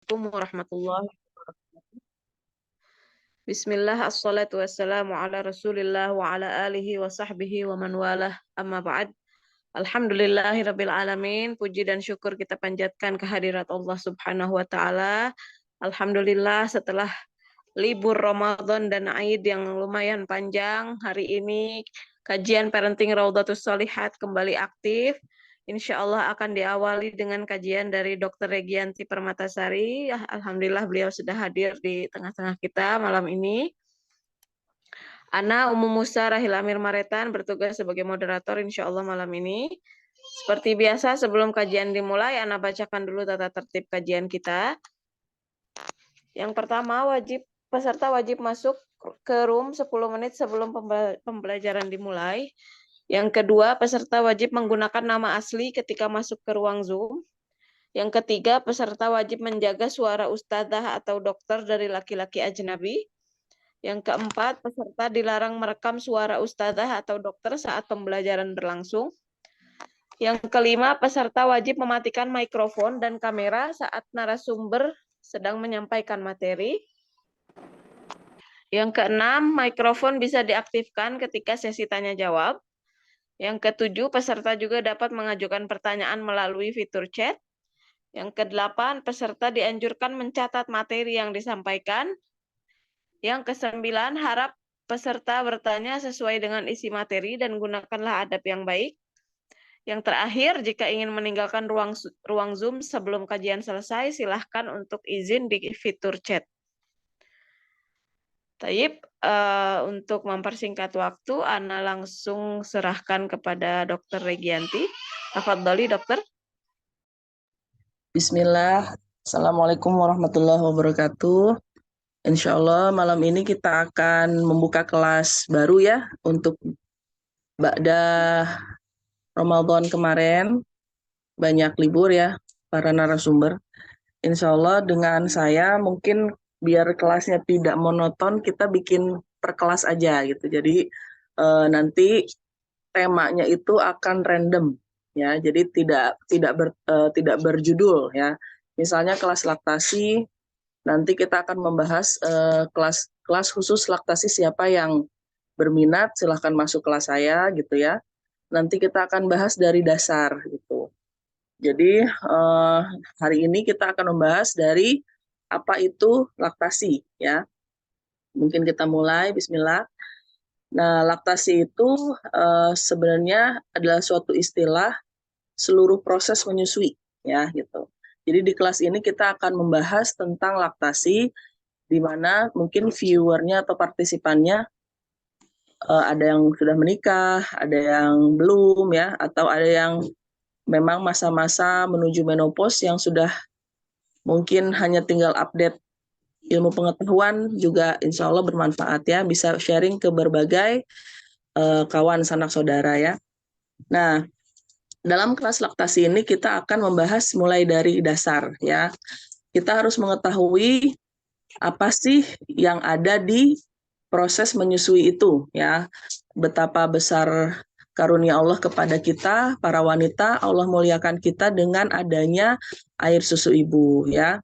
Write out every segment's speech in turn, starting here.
Assalamualaikum warahmatullahi wabarakatuh. Bismillah, assalatu wassalamu ala rasulillah wa ala alihi wa sahbihi wa man walah, amma ba'd. Alhamdulillahi rabbil alamin. Puji dan syukur kita panjatkan kehadirat Allah subhanahu wa ta'ala. Alhamdulillah setelah libur Ramadan dan Aid yang lumayan panjang, hari ini kajian Parenting Raudhatus Shalihat kembali aktif. Insya Allah akan diawali dengan kajian dari Dr. Regianti Permatasari. Alhamdulillah beliau sudah hadir di tengah-tengah kita malam ini. Ana Ummu Musa Rahil Amir Maretan bertugas sebagai moderator insya Allah malam ini. Seperti biasa sebelum kajian dimulai, Ana bacakan dulu tata tertib kajian kita. Yang pertama, peserta wajib masuk ke room 10 menit sebelum pembelajaran dimulai. Yang kedua, peserta wajib menggunakan nama asli ketika masuk ke ruang Zoom. Yang ketiga, peserta wajib menjaga suara ustadzah atau dokter dari laki-laki ajnabi. Yang keempat, peserta dilarang merekam suara ustadzah atau dokter saat pembelajaran berlangsung. Yang kelima, peserta wajib mematikan mikrofon dan kamera saat narasumber sedang menyampaikan materi. Yang keenam, mikrofon bisa diaktifkan ketika sesi tanya jawab. Yang ketujuh, peserta juga dapat mengajukan pertanyaan melalui fitur chat. Yang kedelapan, peserta dianjurkan mencatat materi yang disampaikan. Yang kesembilan, harap peserta bertanya sesuai dengan isi materi dan gunakanlah adab yang baik. Yang terakhir, jika ingin meninggalkan ruang Zoom sebelum kajian selesai, silahkan untuk izin di fitur chat. Taib, untuk mempersingkat waktu, Ana langsung serahkan kepada Dr. Regianti. Tafadhali, Dokter. Bismillah. Assalamualaikum warahmatullahi wabarakatuh. Insya Allah malam ini kita akan membuka kelas baru ya untuk ba'da Ramadan kemarin. Banyak libur ya para narasumber. Insya Allah dengan saya mungkin biar kelasnya tidak monoton, kita bikin per kelas aja gitu. Jadi nanti temanya itu akan random ya. Jadi tidak berjudul ya. Misalnya kelas laktasi, nanti kita akan membahas kelas khusus laktasi, siapa yang berminat silahkan masuk kelas saya gitu ya. Nanti kita akan bahas dari dasar gitu. Jadi hari ini kita akan membahas dari apa itu laktasi ya. Mungkin kita mulai, bismillah. Nah, laktasi itu sebenarnya adalah suatu istilah seluruh proses menyusui ya gitu. Jadi di kelas ini kita akan membahas tentang laktasi, di mana mungkin viewernya atau partisipannya ada yang sudah menikah, ada yang belum ya, atau ada yang memang masa-masa menuju menopause yang sudah mungkin hanya tinggal update ilmu pengetahuan, juga insya Allah bermanfaat ya, bisa sharing ke berbagai kawan sanak saudara ya. Nah, dalam kelas laktasi ini kita akan membahas mulai dari dasar ya. Kita harus mengetahui apa sih yang ada di proses menyusui itu ya. Betapa besar karunia Allah kepada kita, para wanita. Allah muliakan kita dengan adanya air susu ibu ya.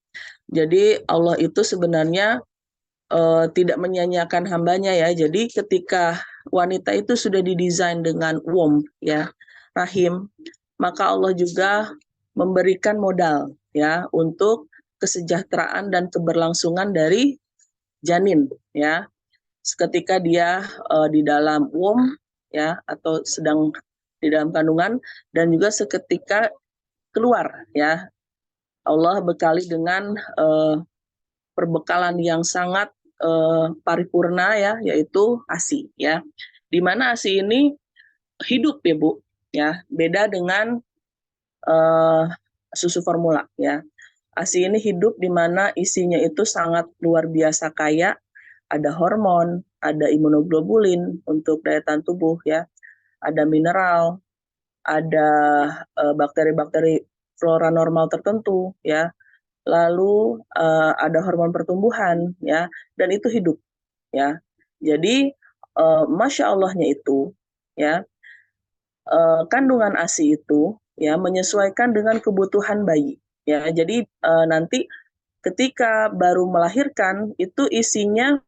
Jadi Allah itu sebenarnya tidak menyia-nyiakan hambanya ya. Jadi ketika wanita itu sudah didesain dengan womb ya, rahim, maka Allah juga memberikan modal ya untuk kesejahteraan dan keberlangsungan dari janin ya. Ketika dia di dalam womb ya, atau sedang di dalam kandungan, dan juga seketika keluar ya, Allah bekali dengan perbekalan yang sangat paripurna ya, yaitu ASI ya. Di mana ASI ini hidup ya Bu ya, beda dengan susu formula ya. ASI ini hidup di mana isinya itu sangat luar biasa kaya, ada hormon, ada imunoglobulin untuk daya tahan tubuh ya, ada mineral, ada bakteri-bakteri flora normal tertentu ya, lalu ada hormon pertumbuhan ya, dan itu hidup ya. Jadi masya Allahnya itu ya, kandungan ASI itu ya menyesuaikan dengan kebutuhan bayi ya. Jadi nanti ketika baru melahirkan itu isinya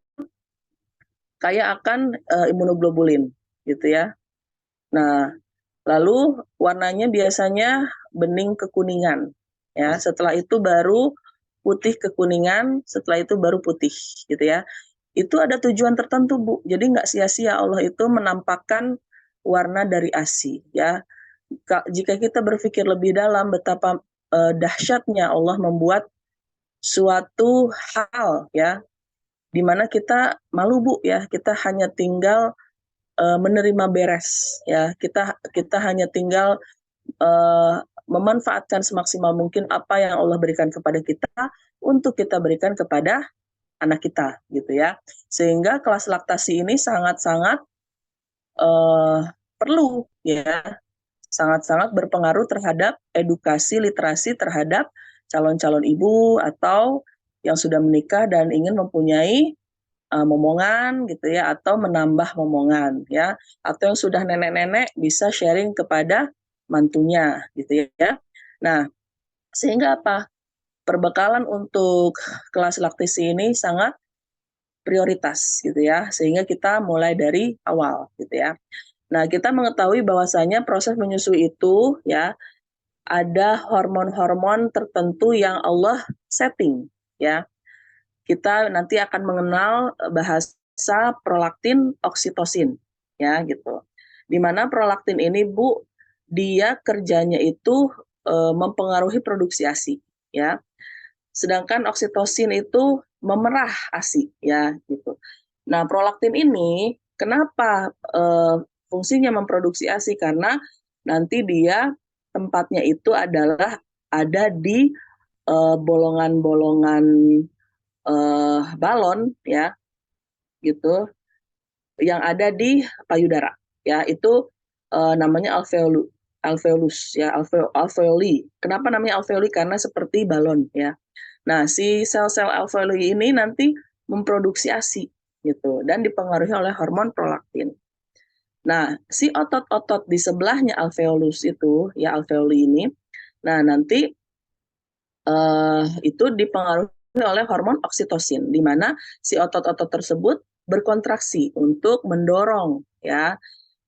kaya akan imunoglobulin gitu ya. Nah, lalu warnanya biasanya bening kekuningan ya. Setelah itu baru putih kekuningan, setelah itu baru putih gitu ya. Itu ada tujuan tertentu, Bu. Jadi nggak sia-sia Allah itu menampakkan warna dari ASI ya. Jika kita berpikir lebih dalam betapa dahsyatnya Allah membuat suatu hal ya, di mana kita malu, Bu ya, kita hanya tinggal menerima beres ya. Kita hanya tinggal memanfaatkan semaksimal mungkin apa yang Allah berikan kepada kita untuk kita berikan kepada anak kita gitu ya. Sehingga kelas laktasi ini sangat-sangat perlu ya, sangat-sangat berpengaruh terhadap edukasi literasi terhadap calon-calon ibu atau yang sudah menikah dan ingin mempunyai momongan gitu ya, atau menambah momongan ya, atau yang sudah nenek-nenek bisa sharing kepada mantunya gitu ya. Nah, sehingga apa? Perbekalan untuk kelas laktisi ini sangat prioritas gitu ya, sehingga kita mulai dari awal gitu ya. Nah, kita mengetahui bahwasanya proses menyusui itu ya ada hormon-hormon tertentu yang Allah setting ya. Kita nanti akan mengenal bahasa prolaktin oksitosin ya gitu. Di mana prolaktin ini Bu, dia kerjanya itu mempengaruhi produksi ASI ya. Sedangkan oksitosin itu memerah ASI ya gitu. Nah, prolaktin ini kenapa fungsinya memproduksi ASI? Karena nanti dia tempatnya itu adalah ada di bolongan-bolongan balon ya gitu yang ada di payudara ya, itu namanya alveolus ya, alveoli. Kenapa namanya alveoli? Karena seperti balon ya. Nah, si sel-sel alveoli ini nanti memproduksi ASI gitu dan dipengaruhi oleh hormon prolaktin. Nah, si otot-otot di sebelahnya alveolus itu ya, alveoli ini, nah nanti itu dipengaruhi oleh hormon oksitosin, di mana si otot-otot tersebut berkontraksi untuk mendorong ya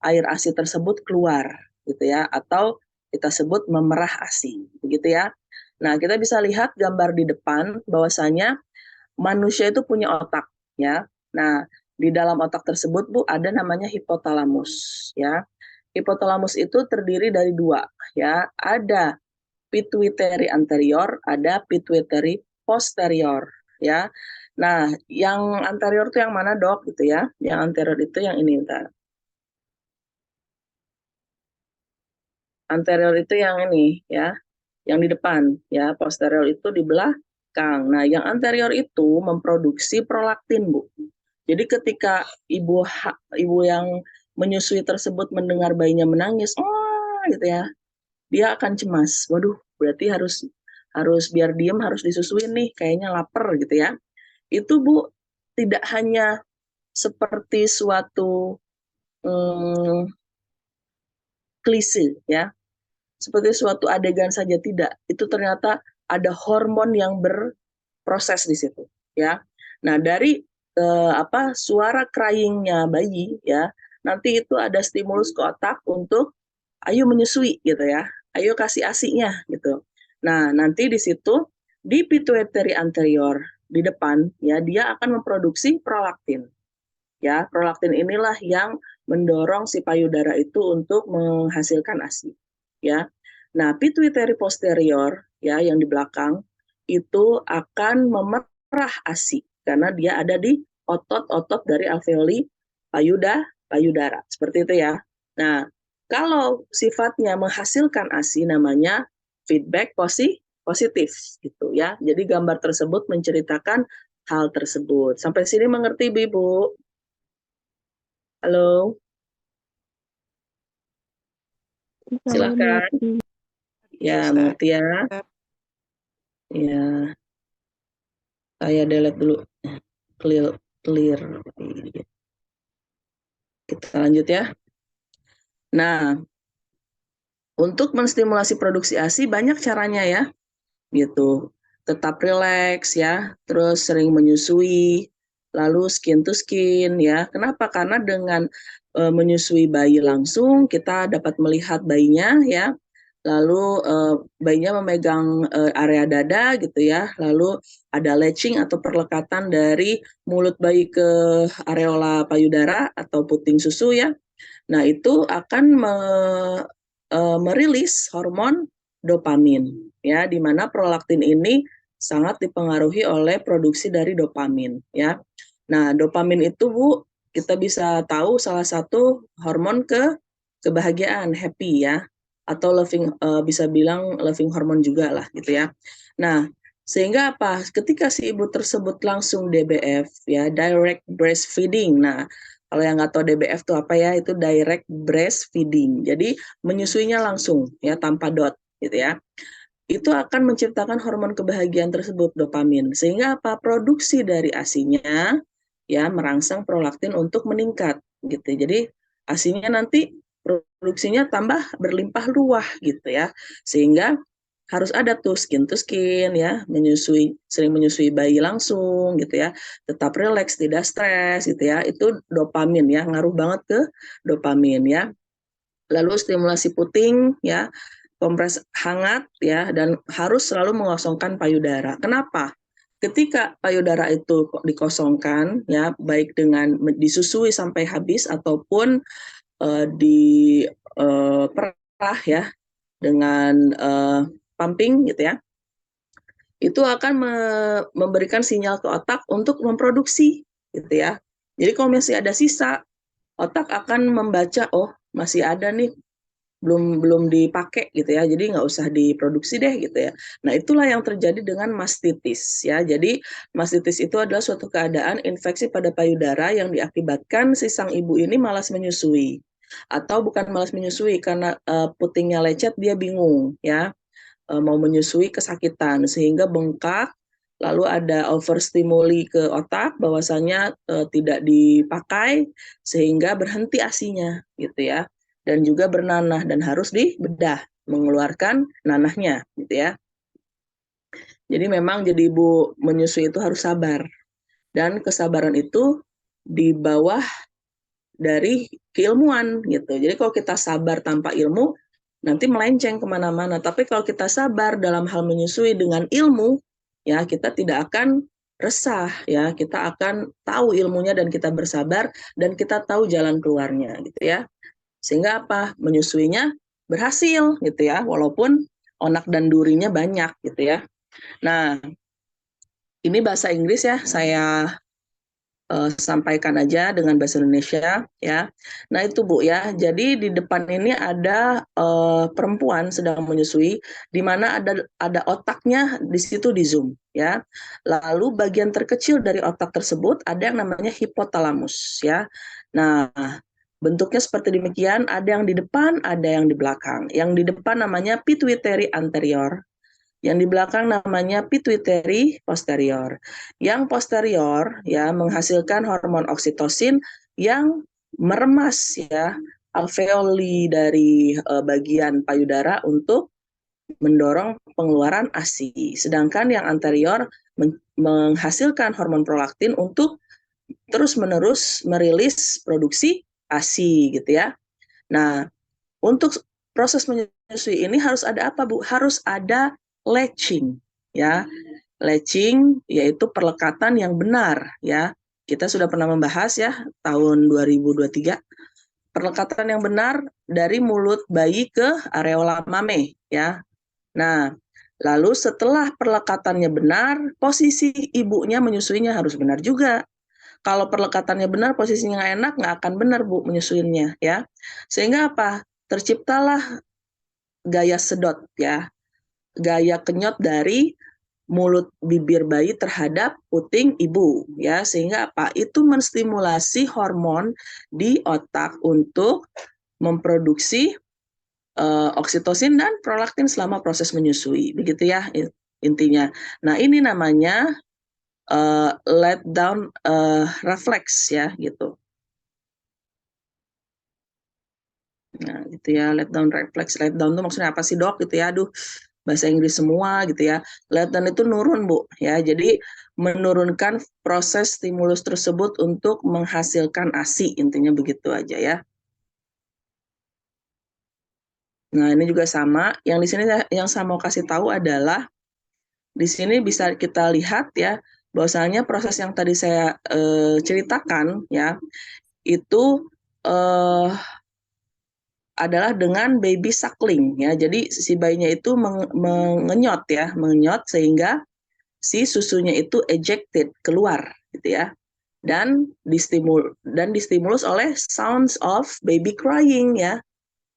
air ASI tersebut keluar gitu ya, atau kita sebut memerah ASI begitu ya. Nah, kita bisa lihat gambar di depan bahwasanya manusia itu punya otak ya. Nah, di dalam otak tersebut Bu ada namanya hipotalamus ya. Hipotalamus itu terdiri dari dua ya, ada pituitary anterior, ada pituitary posterior ya. Nah, yang anterior itu yang mana, Dok? Gitu ya. Yang anterior itu yang ini, bentar. Anterior itu yang ini ya, yang di depan ya. Posterior itu di belakang. Nah, yang anterior itu memproduksi prolaktin, Bu. Jadi ketika ibu yang menyusui tersebut mendengar bayinya menangis, oh gitu ya, dia akan cemas. Waduh, berarti harus harus biar diem, harus disusuin nih, kayaknya lapar gitu ya. Itu Bu tidak hanya seperti suatu hmm, klise ya, seperti suatu adegan saja, tidak. Itu ternyata ada hormon yang berproses di situ ya. Nah, dari suara cryingnya bayi ya, nanti itu ada stimulus ke otak untuk ayo menyusui gitu ya, ayo kasih asinya gitu. Nah, nanti di situ di pituitary anterior di depan ya, dia akan memproduksi prolaktin ya. Prolaktin inilah yang mendorong si payudara itu untuk menghasilkan ASI ya. Nah, pituitary posterior ya yang di belakang itu akan memerah ASI karena dia ada di otot-otot dari alveoli payudara. Seperti itu ya. Nah, kalau sifatnya menghasilkan ASI namanya feedback positif gitu ya. Jadi gambar tersebut menceritakan hal tersebut. Sampai sini mengerti, Ibu? Halo, Saya silakan. mengerti. Ya, mengerti ya. Ya, saya delete dulu. Clear, clear. Kita lanjut ya. Nah, untuk menstimulasi produksi ASI banyak caranya ya, gitu. tetap rileks ya, terus sering menyusui, lalu skin to skin ya. Kenapa? Karena dengan menyusui bayi langsung kita dapat melihat bayinya ya. Lalu bayinya memegang area dada gitu ya. Lalu ada latching atau perlekatan dari mulut bayi ke areola payudara atau puting susu ya. Nah, itu akan merilis hormon dopamin ya, di mana prolaktin ini sangat dipengaruhi oleh produksi dari dopamin ya. Nah, dopamin itu Bu, kita bisa tahu salah satu hormon kebahagiaan, happy ya, atau loving, bisa bilang loving hormone juga lah gitu ya. Nah, sehingga apa? Ketika si ibu tersebut langsung DBF ya, direct breastfeeding. Nah, kalau yang nggak tahu DBF itu apa ya, itu direct breastfeeding. Jadi menyusuinya langsung ya, tanpa dot gitu ya. Itu akan menciptakan hormon kebahagiaan tersebut, dopamin. Sehingga apa? Produksi dari ASINY-nya ya merangsang prolaktin untuk meningkat gitu. Jadi ASINY-nya nanti produksinya tambah berlimpah ruah gitu ya. Sehingga harus ada tuh skin to skin ya, sering menyusui bayi langsung gitu ya, tetap rileks, tidak stres gitu ya. Itu dopamin ya, ngaruh banget ke dopamin ya. Lalu stimulasi puting ya, kompres hangat ya, dan harus selalu mengosongkan payudara. Kenapa? Ketika payudara itu dikosongkan ya, baik dengan disusui sampai habis ataupun diperah ya dengan pumping gitu ya, itu akan memberikan sinyal ke otak untuk memproduksi gitu ya. Jadi kalau masih ada sisa, otak akan membaca, oh masih ada nih, belum dipakai gitu ya, jadi nggak usah diproduksi deh gitu ya. Nah, itulah yang terjadi dengan mastitis ya. Jadi mastitis itu adalah suatu keadaan infeksi pada payudara yang diakibatkan si sang ibu ini malas menyusui, atau bukan malas menyusui karena putingnya lecet, dia bingung ya, mau menyusui kesakitan sehingga bengkak, lalu ada overstimuli ke otak bahwasanya tidak dipakai sehingga berhenti ASINY-nya gitu ya, dan juga bernanah dan harus dibedah mengeluarkan nanahnya gitu ya. Jadi memang jadi ibu menyusui itu harus sabar, dan kesabaran itu di bawah dari keilmuan gitu. Jadi kalau kita sabar tanpa ilmu, nanti melenceng kemana-mana. Tapi kalau kita sabar dalam hal menyusui dengan ilmu, ya kita tidak akan resah, ya kita akan tahu ilmunya dan kita bersabar dan kita tahu jalan keluarnya, gitu ya. Sehingga apa? Menyusuinya berhasil, gitu ya. Walaupun onak dan durinya banyak, gitu ya. Nah, ini bahasa Inggris ya, saya sampaikan aja dengan bahasa Indonesia ya. Nah itu Bu ya, jadi di depan ini ada perempuan sedang menyusui, di mana ada otaknya di situ di zoom ya. Lalu bagian terkecil dari otak tersebut ada yang namanya hipotalamus ya. Nah, bentuknya seperti demikian, ada yang di depan, ada yang di belakang. Yang di depan namanya pituitary anterior, yang di belakang namanya pituitary posterior. Yang posterior ya menghasilkan hormon oksitosin yang meremas ya alveoli dari bagian payudara untuk mendorong pengeluaran ASI. Sedangkan yang anterior menghasilkan hormon prolaktin untuk terus-menerus merilis produksi ASI gitu ya. Nah, untuk proses menyusui ini harus ada apa, Bu? Harus ada latching, ya. Latching yaitu perlekatan yang benar, ya. Kita sudah pernah membahas ya tahun 2023, perlekatan yang benar dari mulut bayi ke areola mame, ya. Nah, lalu setelah perlekatannya benar, posisi ibunya menyusuinya harus benar juga. Kalau perlekatannya benar, posisinya nggak enak, nggak akan benar Bu menyusuinnya ya. Sehingga apa? Terciptalah gaya sedot ya, gaya kenyot dari mulut bibir bayi terhadap puting ibu ya, sehingga apa? Itu menstimulasi hormon di otak untuk memproduksi oksitosin dan prolaktin selama proses menyusui, begitu ya intinya. Nah ini namanya let down reflex ya gitu. Nah gitu ya, let down reflex. Let down itu maksudnya apa sih Dok gitu ya? Aduh, bahasa Inggris semua gitu ya. Leptin itu nurun Bu ya. Jadi menurunkan proses stimulus tersebut untuk menghasilkan ASI, intinya begitu aja ya. Nah, ini juga sama. Yang di sini yang saya mau kasih tahu adalah di sini bisa kita lihat ya bahwasanya proses yang tadi saya ceritakan ya itu adalah dengan baby suckling ya. Jadi si bayinya itu mengenyot ya, mengenyot sehingga si susunya itu ejected keluar gitu ya. Dan distimulus oleh sounds of baby crying ya.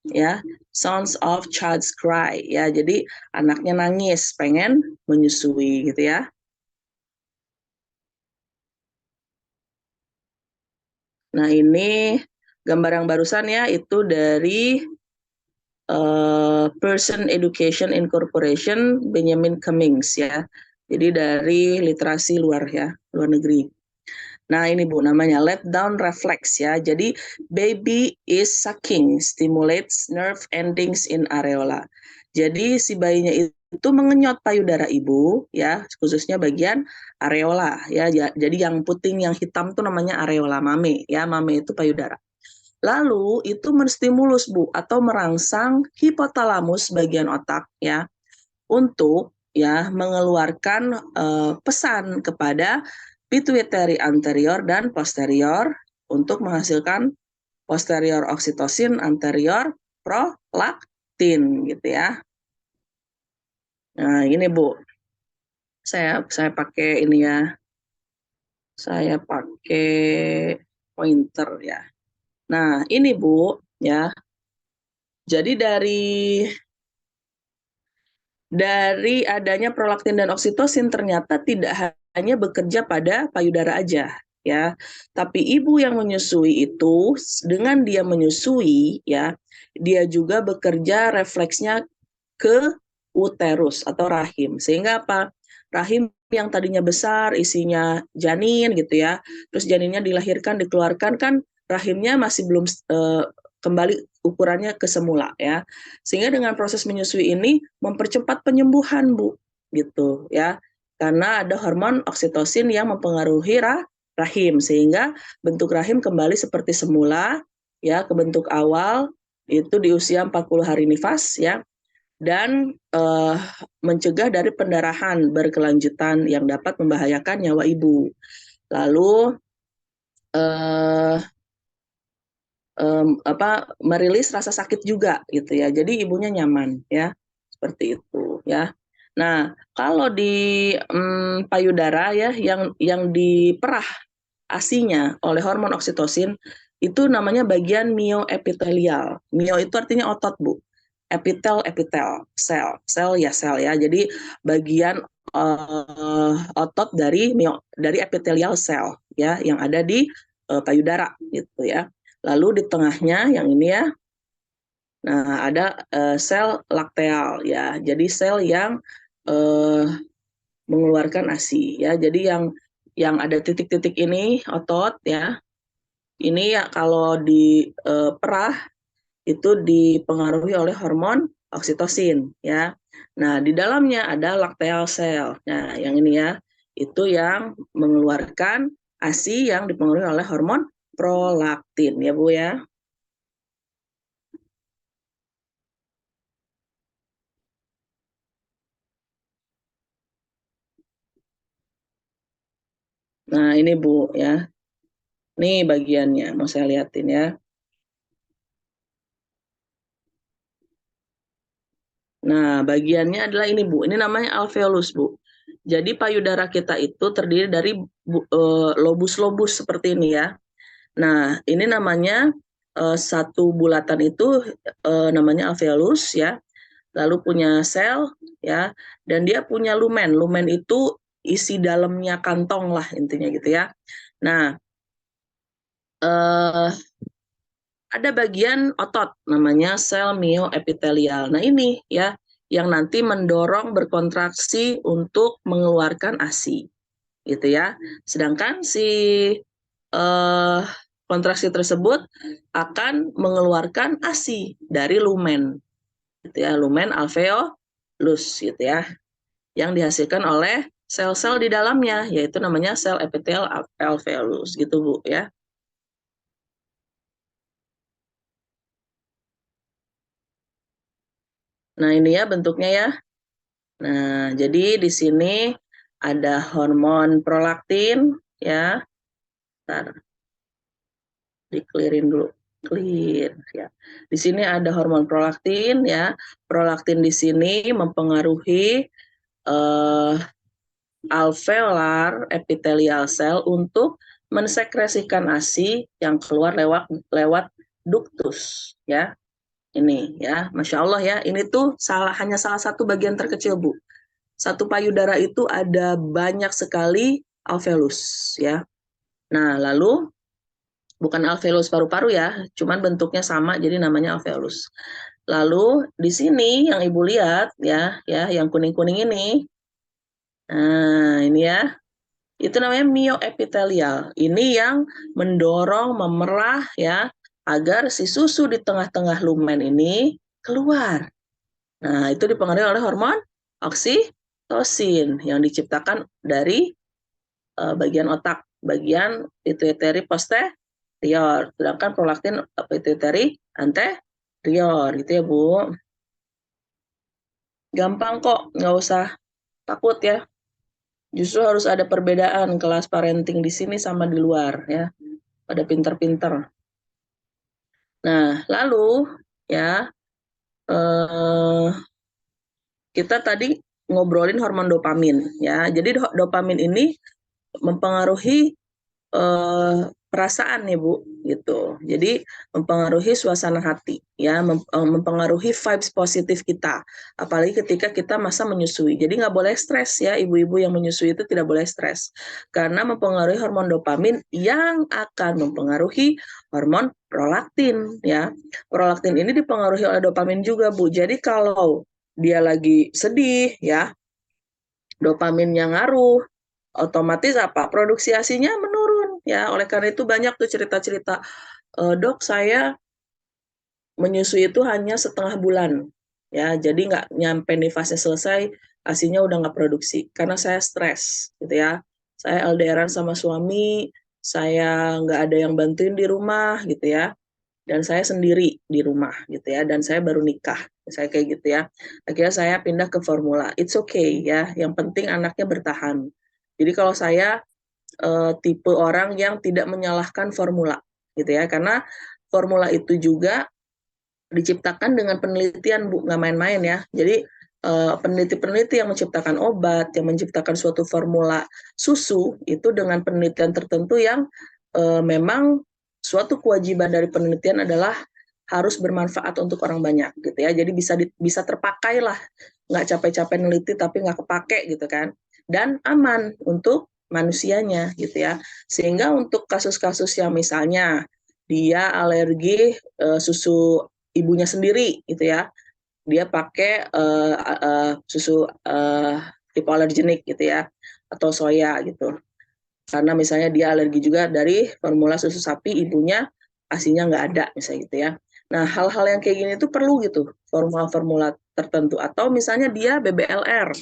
Ya, sounds of child's cry ya. Jadi anaknya nangis, pengen menyusui gitu ya. Nah, ini gambar yang barusan ya itu dari Person Education Incorporation Benjamin Cummings ya. Jadi dari literasi luar ya, luar negeri. Nah, ini Bu namanya let down reflex ya. Jadi baby is sucking stimulates nerve endings in areola. Jadi si bayinya itu mengenyot payudara ibu ya, khususnya bagian areola ya. Jadi yang puting yang hitam itu namanya areola mame ya. Mame itu payudara. Lalu itu menstimulus Bu atau merangsang hipotalamus bagian otak ya untuk ya mengeluarkan pesan kepada pituitary anterior dan posterior untuk menghasilkan posterior oksitosin, anterior prolaktin gitu ya. Nah, ini Bu. Saya pakai ini ya. Saya pakai pointer ya. Nah, ini Bu ya. Jadi dari adanya prolaktin dan oksitosin ternyata tidak hanya bekerja pada payudara aja ya, tapi ibu yang menyusui itu dengan dia menyusui ya, dia juga bekerja refleksnya ke uterus atau rahim, sehingga apa? Rahim yang tadinya besar isinya janin gitu ya, terus janinnya dilahirkan dikeluarkan kan rahimnya masih belum kembali ukurannya ke semula ya. Sehingga dengan proses menyusui ini mempercepat penyembuhan Bu gitu ya. Karena ada hormon oksitosin yang mempengaruhi rahim sehingga bentuk rahim kembali seperti semula ya ke bentuk awal itu di usia 40 hari nifas ya dan mencegah dari pendarahan berkelanjutan yang dapat membahayakan nyawa ibu. Lalu merilis rasa sakit juga gitu ya. Jadi ibunya nyaman ya. Seperti itu ya. Nah, kalau di payudara ya yang diperah ASI-nya oleh hormon oksitosin itu namanya bagian mioepitelial. Mio itu artinya otot, Bu. Epitel sel ya sel ya. Jadi bagian otot dari epitelial sel ya yang ada di payudara gitu ya. Lalu di tengahnya yang ini ya, nah ada sel lakteal ya. Jadi sel yang mengeluarkan ASI ya. Jadi yang ada titik-titik ini otot ya. Ini ya kalau di perah itu dipengaruhi oleh hormon oksitosin ya. Nah, di dalamnya ada lakteal sel. Nah, yang ini ya, itu yang mengeluarkan ASI yang dipengaruhi oleh hormon prolaktin ya Bu ya. Nah, ini Bu ya. Nih bagiannya mau saya liatin ya. Nah, bagiannya adalah ini Bu. Ini namanya alveolus Bu. Jadi payudara kita itu terdiri dari lobus-lobus seperti ini ya. Nah, ini namanya satu bulatan itu namanya alveolus ya. Lalu punya sel ya, dan dia punya lumen. Lumen itu isi dalamnya kantong lah intinya gitu ya. Nah, ada bagian otot namanya sel mioepitelial. Nah, ini ya yang nanti mendorong berkontraksi untuk mengeluarkan ASI gitu ya. Sedangkan si kontraksi tersebut akan mengeluarkan ASI dari lumen gitu ya, lumen alveolus gitu ya, yang dihasilkan oleh sel-sel di dalamnya, yaitu namanya sel epitel alveolus gitu Bu ya. Nah ini ya bentuknya ya. Nah jadi di sini ada hormon prolaktin ya. Bentar, di-clearin dulu. Clear ya. Di sini ada hormon prolaktin ya. Prolaktin di sini mempengaruhi alveolar epithelial cell untuk mensekresikan ASI yang keluar lewat ductus ya. Ini ya, Masya Allah ya, ini tuh hanya salah satu bagian terkecil Bu. Satu payudara itu ada banyak sekali alveolus ya. Nah lalu bukan alveolus paru-paru ya, cuman bentuknya sama jadi namanya alveolus. Lalu di sini yang Ibu lihat ya, yang kuning-kuning ini. Nah, ini ya. Itu namanya mioepitelial. Ini yang mendorong, memerah ya, agar si susu di tengah-tengah lumen ini keluar. Nah, itu dipengaruhi oleh hormon oksitosin yang diciptakan dari bagian otak, bagian pituitary posterior. Sedangkan prolaktin pituitary anterior, gitu ya Bu. Gampang kok, nggak usah takut ya. Justru harus ada perbedaan kelas parenting di sini sama di luar ya. Pada pinter-pinter. Nah, lalu ya kita tadi ngobrolin hormon dopamin ya. Jadi dopamin ini mempengaruhi perasaan nih Bu gitu. Jadi mempengaruhi suasana hati ya, mempengaruhi vibes positif kita. Apalagi ketika kita masa menyusui. Jadi nggak boleh stres ya, ibu-ibu yang menyusui itu tidak boleh stres karena mempengaruhi hormon dopamin yang akan mempengaruhi hormon prolaktin ya. Prolaktin ini dipengaruhi oleh dopamin juga Bu. Jadi kalau dia lagi sedih ya, dopaminnya ngaruh, otomatis apa? Produksi ASINya menurun ya. Oleh karena itu banyak tuh cerita-cerita, dok saya menyusui itu hanya setengah bulan ya. Jadi nggak nyampe nih fase selesai ASINya udah nggak produksi karena saya stres gitu ya. Saya LDRan sama suami, saya nggak ada yang bantuin di rumah gitu ya. Dan saya sendiri di rumah gitu ya. Dan saya baru nikah, saya kayak gitu ya. Akhirnya saya pindah ke formula. It's okay ya. Yang penting anaknya bertahan. Jadi kalau saya tipe orang yang tidak menyalahkan formula gitu ya, karena formula itu juga diciptakan dengan penelitian Bu, nggak main-main ya. Jadi peneliti-peneliti yang menciptakan obat, yang menciptakan suatu formula susu itu dengan penelitian tertentu yang memang suatu kewajiban dari penelitian adalah harus bermanfaat untuk orang banyak gitu ya. Jadi bisa terpakai lah, nggak capek-capek neliti tapi nggak kepake gitu kan. Dan aman untuk manusianya gitu ya. Sehingga untuk kasus-kasus yang misalnya dia alergi susu ibunya sendiri gitu ya, dia pakai susu hipoalergenik gitu ya, atau soya gitu, karena misalnya dia alergi juga dari formula susu sapi ibunya asinya nggak ada misalnya gitu ya. Nah hal-hal yang kayak gini itu perlu gitu formula-formula tertentu, atau misalnya dia BBLR,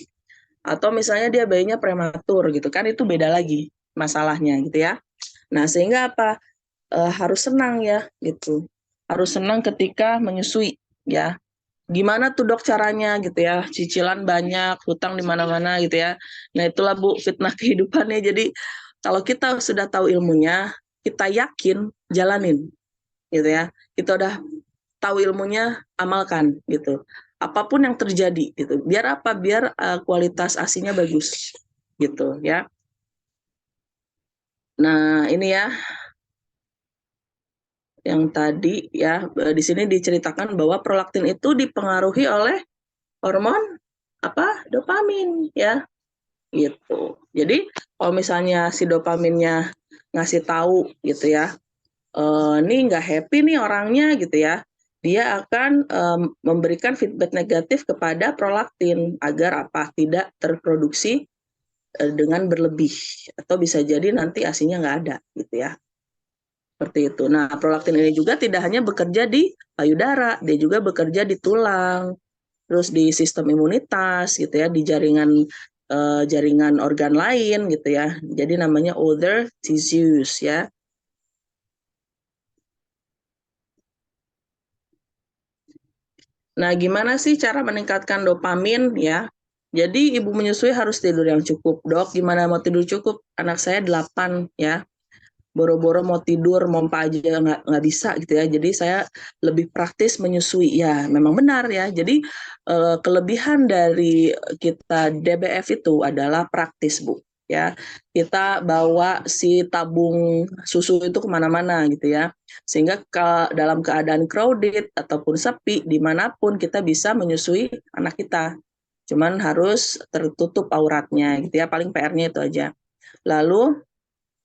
atau misalnya dia bayinya prematur gitu kan, itu beda lagi masalahnya gitu ya. Nah sehingga apa, harus senang ya gitu, harus senang ketika menyusui ya. Gimana tuh dok caranya gitu ya, cicilan banyak, hutang di mana-mana gitu ya. Nah itulah Bu fitnah kehidupannya. Jadi kalau kita sudah tahu ilmunya, kita yakin jalanin gitu ya. Kita udah tahu ilmunya, amalkan gitu. Apapun yang terjadi gitu. Biar apa? Biar kualitas ASINya bagus gitu ya. Nah ini ya yang tadi ya, di sini diceritakan bahwa prolaktin itu dipengaruhi oleh hormon apa? Dopamin ya. Gitu. Jadi kalau misalnya si dopaminnya ngasih tahu gitu ya, nih nggak happy nih orangnya gitu ya, dia akan memberikan feedback negatif kepada prolaktin agar apa, tidak terproduksi dengan berlebih, atau bisa jadi nanti ASINya nggak ada gitu ya. Seperti itu. Nah prolaktin ini juga tidak hanya bekerja di payudara, dia juga bekerja di tulang terus di sistem imunitas gitu ya, di jaringan organ lain gitu ya. Jadi namanya other tissues ya. Nah, gimana sih cara meningkatkan dopamin ya? Jadi ibu menyusui harus tidur yang cukup. Dok, gimana mau tidur cukup? Anak saya 8 ya. Boro-boro mau tidur, mompa aja nggak bisa gitu ya. Jadi saya lebih praktis menyusui. Ya, memang benar ya. Jadi kelebihan dari kita DBF itu adalah praktis, Bu. Ya, kita bawa si tabung susu itu kemana-mana gitu ya, sehingga dalam keadaan crowded ataupun sepi dimanapun kita bisa menyusui anak kita. Cuman harus tertutup auratnya gitu ya, paling PR-nya itu aja. Lalu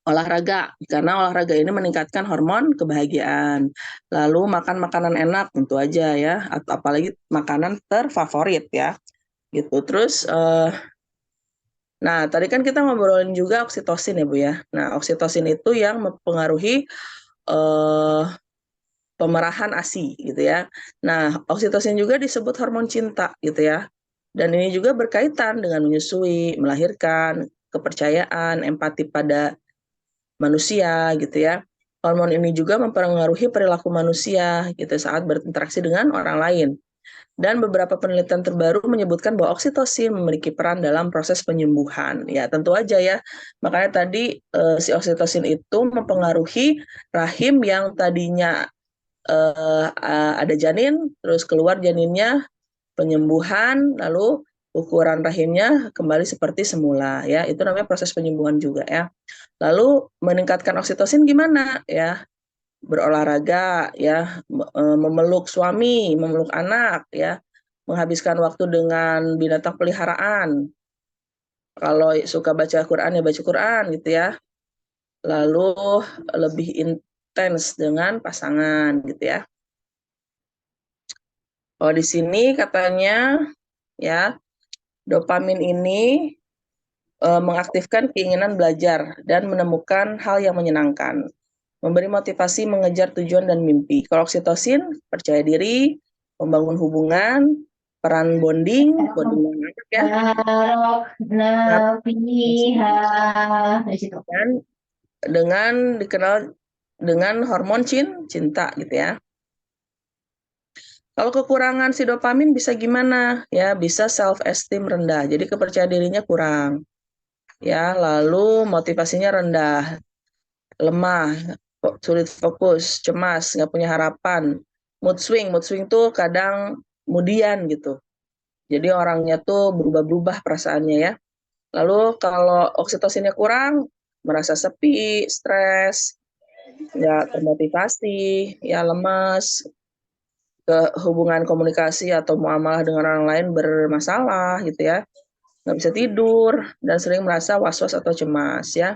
olahraga, karena olahraga ini meningkatkan hormon kebahagiaan. Lalu makan makanan enak tentu aja ya, atau apalagi makanan terfavorit ya, gitu. Terus, nah tadi kan kita ngobrolin juga oksitosin ya Bu ya. Nah oksitosin itu yang mempengaruhi eh, pemerahan ASI gitu ya. Nah oksitosin juga disebut hormon cinta gitu ya. Dan ini juga berkaitan dengan menyusui, melahirkan, kepercayaan, empati pada manusia gitu ya. Hormon ini juga mempengaruhi perilaku manusia gitu saat berinteraksi dengan orang lain. Dan beberapa penelitian terbaru menyebutkan bahwa oksitosin memiliki peran dalam proses penyembuhan. Ya, tentu aja ya. Makanya tadi si oksitosin itu mempengaruhi rahim yang tadinya ada janin, terus keluar janinnya, penyembuhan, lalu ukuran rahimnya kembali seperti semula ya. Itu namanya proses penyembuhan juga ya. Lalu meningkatkan oksitosin gimana ya? Berolahraga ya, memeluk suami, memeluk anak ya, menghabiskan waktu dengan binatang peliharaan. Kalau suka baca Quran ya baca Quran gitu ya. Lalu lebih intens dengan pasangan gitu ya. Oh di sini katanya ya, dopamin ini mengaktifkan keinginan belajar dan menemukan hal yang menyenangkan, memberi motivasi mengejar tujuan dan mimpi. Kalau oksitosin, percaya diri, membangun hubungan, peran bonding yang anak ya, dan dengan dikenal dengan hormon cinta gitu ya. Kalau kekurangan si dopamin bisa gimana? Ya, bisa self esteem rendah. Jadi kepercayaan dirinya kurang. Ya, lalu motivasinya rendah, lemah, sulit fokus, cemas, nggak punya harapan. Mood swing tuh kadang kemudian gitu. Jadi orangnya tuh berubah-ubah perasaannya ya. Lalu kalau oksitosinnya kurang, merasa sepi, stres, nggak termotivasi, ya lemas, hubungan komunikasi atau muamalah dengan orang lain bermasalah gitu ya. Nggak bisa tidur dan sering merasa was-was atau cemas ya.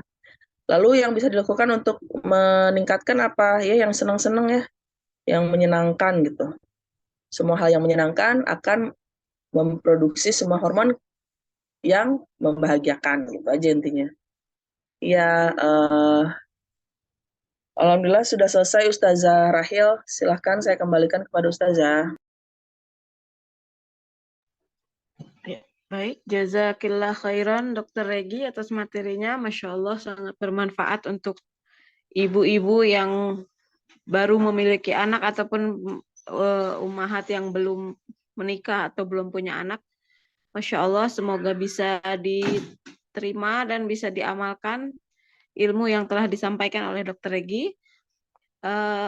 Lalu yang bisa dilakukan untuk meningkatkan apa ya, yang senang-senang ya, yang menyenangkan gitu. Semua hal yang menyenangkan akan memproduksi semua hormon yang membahagiakan gitu aja intinya. Ya, alhamdulillah sudah selesai Ustazah Rahil. Silahkan saya kembalikan kepada Ustazah. Ya, baik, jazakillah khairan Dokter Regi atas materinya. Masya Allah sangat bermanfaat untuk ibu-ibu yang baru memiliki anak ataupun ummahat yang belum menikah atau belum punya anak. Masya Allah, semoga bisa diterima dan bisa diamalkan ilmu yang telah disampaikan oleh Dokter Regi.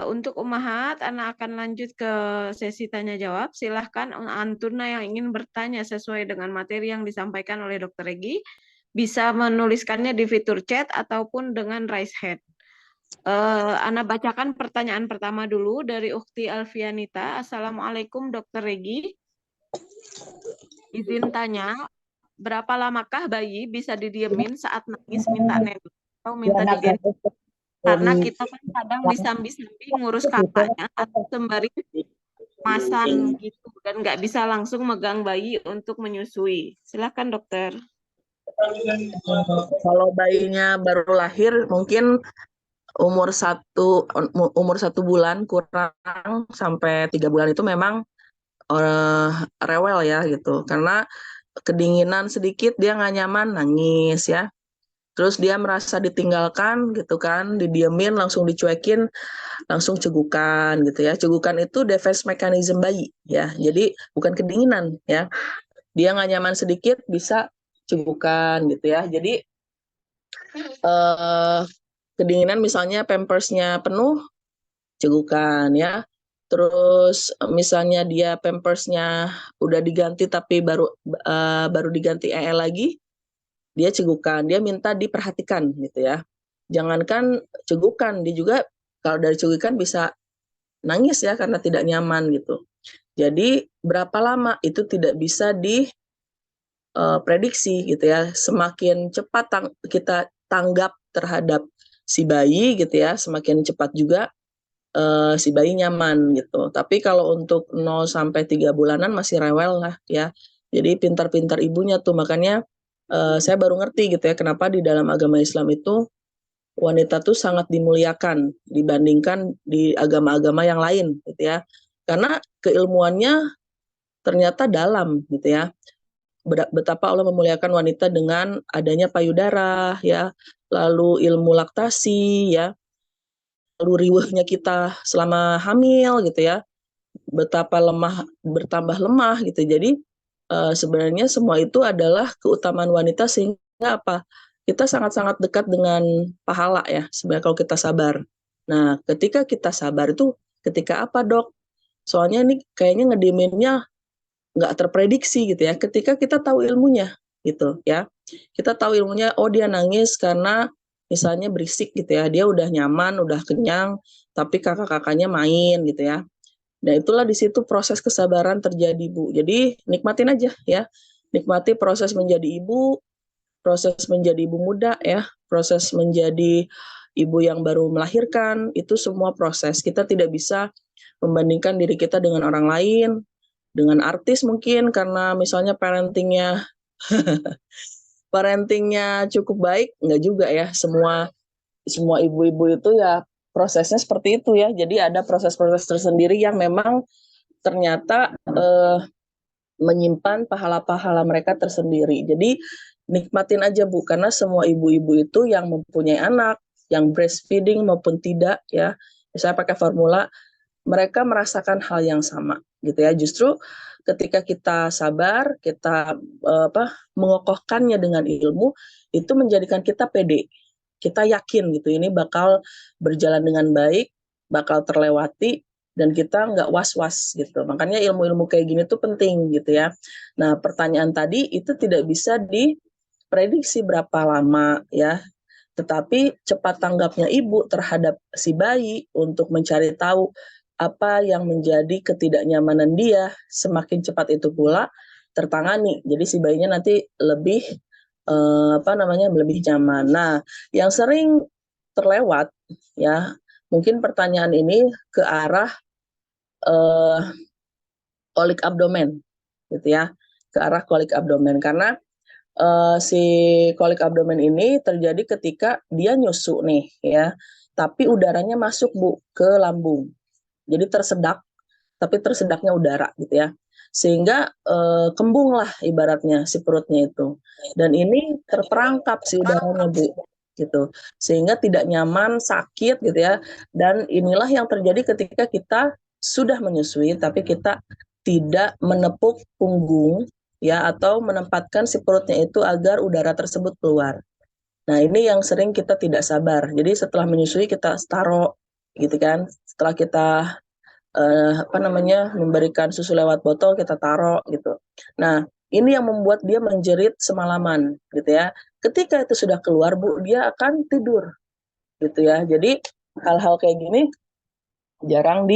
Untuk ummahat, Ana akan lanjut ke sesi tanya jawab. Silahkan Antuna yang ingin bertanya sesuai dengan materi yang disampaikan oleh Dokter Regi bisa menuliskannya di fitur chat ataupun dengan raise hand. Ana bacakan pertanyaan pertama dulu dari Ukti Alfianita. Assalamualaikum Dokter Regi. Izin tanya, berapa lamakah bayi bisa didiemin saat nangis minta nenek atau minta digendong? Karena kita kan kadang disambi-sambi ngurus kakaknya atau sembari masan gitu dan nggak bisa langsung megang bayi untuk menyusui. Silakan dokter. Kalau bayinya baru lahir mungkin umur satu bulan kurang sampai 3 bulan itu memang rewel ya gitu, karena kedinginan sedikit dia nggak nyaman, nangis ya. Terus dia merasa ditinggalkan gitu kan, didiemin, langsung dicuekin, langsung cegukan gitu ya. Cegukan itu defense mechanism bayi ya, jadi bukan kedinginan ya. Dia nggak nyaman sedikit bisa cegukan gitu ya. Jadi eh, kedinginan misalnya pampersnya penuh, cegukan ya. Terus misalnya dia pampersnya udah diganti tapi baru diganti lagi, dia cegukan, dia minta diperhatikan gitu ya. Jangankan cegukan, dia juga kalau dari cegukan bisa nangis ya karena tidak nyaman gitu. Jadi berapa lama itu tidak bisa diprediksi gitu ya. Semakin cepat kita tanggap terhadap si bayi gitu ya, semakin cepat juga si bayi nyaman gitu. Tapi kalau untuk 0 sampai 3 bulanan masih rewel lah ya. Jadi pintar-pintar ibunya tuh, makanya saya baru ngerti gitu ya kenapa di dalam agama Islam itu wanita tuh sangat dimuliakan dibandingkan di agama-agama yang lain gitu ya. Karena keilmuannya ternyata dalam gitu ya. Betapa Allah memuliakan wanita dengan adanya payudara ya, lalu ilmu laktasi ya, lalu riwehnya kita selama hamil gitu ya, betapa bertambah lemah gitu. Jadi sebenarnya semua itu adalah keutamaan wanita, sehingga apa? Kita sangat-sangat dekat dengan pahala ya sebenarnya kalau kita sabar. Nah, ketika kita sabar itu ketika apa, Dok? Soalnya ini kayaknya ngediminnya nggak terprediksi gitu ya. Ketika kita tahu ilmunya gitu ya. Kita tahu ilmunya, oh dia nangis karena misalnya berisik gitu ya. Dia udah nyaman, udah kenyang, tapi kakak-kakaknya main gitu ya. Nah, itulah di situ proses kesabaran terjadi, Bu. Jadi nikmatin aja ya. Nikmati proses menjadi ibu, proses menjadi ibu muda ya, proses menjadi ibu yang baru melahirkan, itu semua proses. Kita tidak bisa membandingkan diri kita dengan orang lain, dengan artis mungkin karena misalnya parentingnya cukup baik, enggak juga ya. Semua ibu-ibu itu ya prosesnya seperti itu ya. Jadi ada proses-proses tersendiri yang memang ternyata menyimpan pahala-pahala mereka tersendiri. Jadi nikmatin aja, Bu, karena semua ibu-ibu itu yang mempunyai anak, yang breastfeeding maupun tidak ya, misalnya pakai formula, mereka merasakan hal yang sama gitu ya. Justru ketika kita sabar, kita mengokohkannya dengan ilmu, itu menjadikan kita pede. Kita yakin gitu ini bakal berjalan dengan baik, bakal terlewati, dan kita nggak was-was gitu. Makanya ilmu-ilmu kayak gini tuh penting gitu ya. Nah, pertanyaan tadi itu tidak bisa diprediksi berapa lama ya, tetapi cepat tanggapnya ibu terhadap si bayi untuk mencari tahu apa yang menjadi ketidaknyamanan dia, semakin cepat itu pula tertangani. Jadi si bayinya nanti lebih lebih nyaman. Nah, yang sering terlewat ya, mungkin pertanyaan ini ke arah kolik abdomen gitu ya, ke arah kolik abdomen, karena si kolik abdomen ini terjadi ketika dia nyusu nih ya, tapi udaranya masuk, Bu, ke lambung. Jadi tersedak, tapi tersedaknya udara gitu ya. Sehingga kembung lah ibaratnya si perutnya itu. Dan ini terperangkap si udaranya, Bu, gitu. Sehingga tidak nyaman, sakit gitu ya. Dan inilah yang terjadi ketika kita sudah menyusui tapi kita tidak menepuk punggung ya, atau menempatkan si perutnya itu agar udara tersebut keluar. Nah, ini yang sering kita tidak sabar. Jadi setelah menyusui kita taruh gitu kan. Setelah kita memberikan susu lewat botol, kita taruh gitu. Nah, ini yang membuat dia menjerit semalaman gitu ya. Ketika itu sudah keluar, Bu, dia akan tidur gitu ya. Jadi hal-hal kayak gini jarang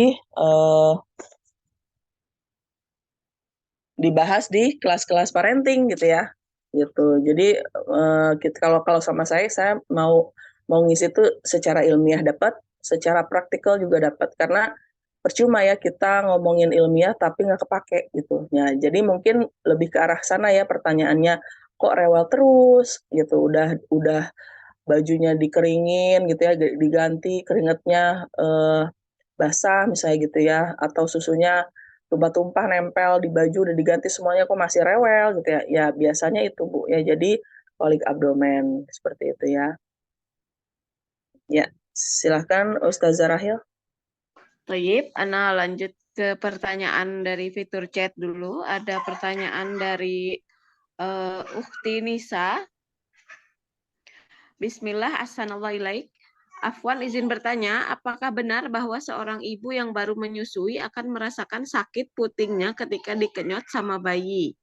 dibahas di kelas-kelas parenting gitu ya. Gitu. Jadi kalau sama saya mau ngisi itu secara ilmiah dapat, secara praktikal juga dapat, karena percuma ya kita ngomongin ilmiah tapi nggak kepake gitu. Ya, jadi mungkin lebih ke arah sana ya pertanyaannya, kok rewel terus gitu. Udah bajunya dikeringin gitu ya, diganti keringatnya basah misalnya gitu ya, atau susunya tumpah-tumpah nempel di baju udah diganti semuanya kok masih rewel gitu ya. Ya biasanya itu Bu ya, jadi kolik abdomen seperti itu ya. Ya, silahkan Ustazah Rahil. Tayyip, Ana lanjut ke pertanyaan dari fitur chat dulu. Ada pertanyaan dari Ukhti Nisa. Bismillah, assalamualaikum. Afwan izin bertanya, apakah benar bahwa seorang ibu yang baru menyusui akan merasakan sakit putingnya ketika dikenyot sama bayi?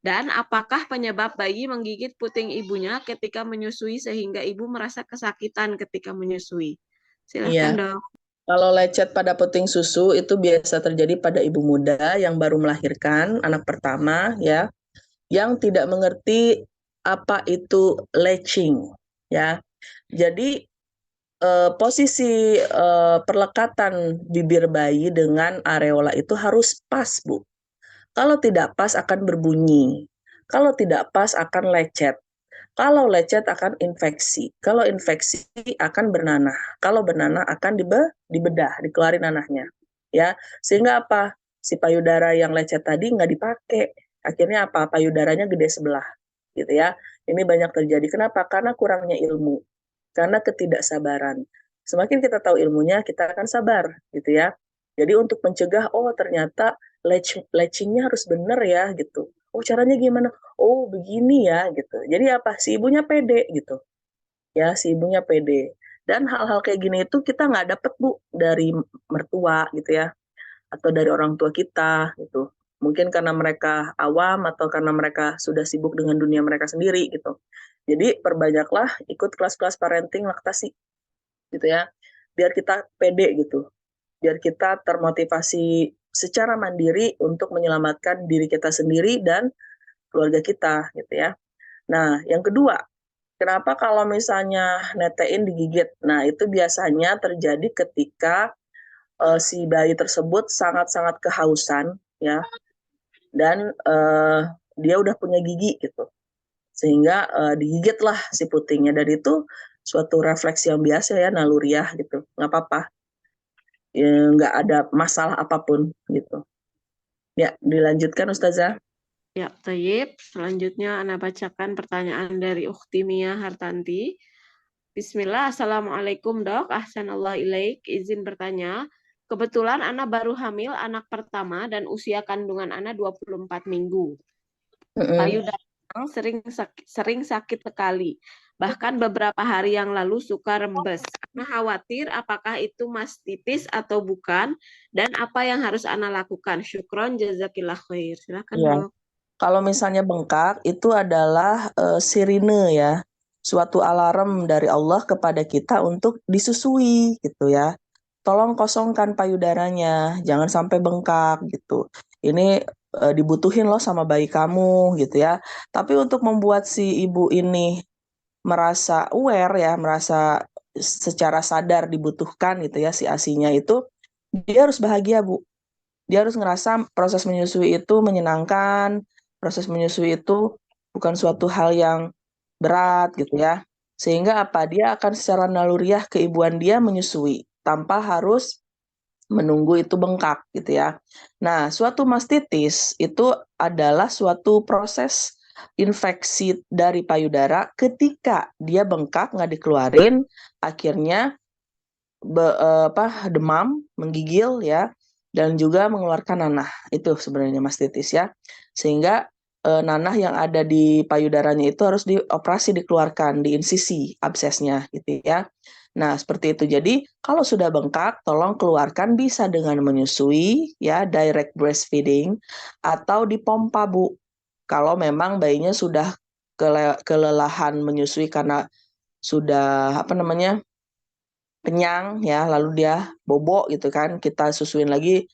Dan apakah penyebab bayi menggigit puting ibunya ketika menyusui sehingga ibu merasa kesakitan ketika menyusui? Silahkan Iya. dok. Kalau lecet pada puting susu itu biasa terjadi pada ibu muda yang baru melahirkan anak pertama ya, yang tidak mengerti apa itu latching ya. Jadi posisi perlekatan bibir bayi dengan areola itu harus pas, Bu. Kalau tidak pas akan berbunyi. Kalau tidak pas akan lecet. Kalau lecet akan infeksi. Kalau infeksi akan bernanah. Kalau bernanah akan dibedah, dikeluarin nanahnya. Ya, sehingga apa? Si payudara yang lecet tadi nggak dipakai. Akhirnya apa? Payudaranya gede sebelah, gitu ya. Ini banyak terjadi. Kenapa? Karena kurangnya ilmu. Karena ketidaksabaran. Semakin kita tahu ilmunya, kita akan sabar, gitu ya. Jadi untuk mencegah, oh ternyata latchingnya harus benar ya, gitu. Oh caranya gimana? Oh begini ya gitu. Jadi apa? Si ibunya pede gitu. Ya si ibunya pede. Dan hal-hal kayak gini itu kita nggak dapet Bu dari mertua gitu ya. Atau dari orang tua kita gitu. Mungkin karena mereka awam atau karena mereka sudah sibuk dengan dunia mereka sendiri gitu. Jadi perbanyaklah ikut kelas-kelas parenting laktasi gitu ya. Biar kita pede gitu. Biar kita termotivasi secara mandiri untuk menyelamatkan diri kita sendiri dan keluarga kita gitu ya. Nah, yang kedua, kenapa kalau misalnya netein digigit? Nah, itu biasanya terjadi ketika si bayi tersebut sangat-sangat kehausan ya, dan dia udah punya gigi gitu, sehingga digigitlah si putingnya, dan itu suatu refleks yang biasa ya, naluriah gitu, nggak apa-apa, ya, nggak ada masalah apapun gitu. Ya, dilanjutkan Ustazah. Ya, Tayyip. Selanjutnya Ana bacakan pertanyaan dari Ukhti Mia Hartanti. Bismillah, Assalamualaikum dok. Ahsanallah ilaik. Izin bertanya, kebetulan Ana baru hamil anak pertama dan usia kandungan Ana 24 minggu. Payudara sering sakit sekali. Bahkan beberapa hari yang lalu suka rembes. Ana khawatir apakah itu mastitis atau bukan, dan apa yang harus Ana lakukan. Syukron, jazakillah khair. Silakan Ya. dok. Kalau misalnya bengkak, itu adalah sirine ya, suatu alarm dari Allah kepada kita untuk disusui gitu ya. Tolong kosongkan payudaranya, jangan sampai bengkak gitu. Ini dibutuhin loh sama bayi kamu gitu ya. Tapi untuk membuat si ibu ini merasa aware ya, merasa secara sadar dibutuhkan gitu ya si ASI-nya itu, dia harus bahagia Bu. Dia harus ngerasa proses menyusui itu menyenangkan, proses menyusui itu bukan suatu hal yang berat gitu ya. Sehingga apa? Dia akan secara naluriah keibuan dia menyusui tanpa harus menunggu itu bengkak gitu ya. Nah, suatu mastitis itu adalah suatu proses infeksi dari payudara ketika dia bengkak nggak dikeluarin, akhirnya demam, menggigil ya, dan juga mengeluarkan nanah. Itu sebenarnya mastitis ya. Sehingga nanah yang ada di payudaranya itu harus dioperasi, dikeluarkan, diinsisi absesnya gitu ya. Nah, seperti itu. Jadi, kalau sudah bengkak, tolong keluarkan, bisa dengan menyusui ya, direct breastfeeding, atau dipompa Bu. Kalau memang bayinya sudah kelelahan menyusui karena sudah kenyang ya, lalu dia bobo gitu kan, kita susuin lagi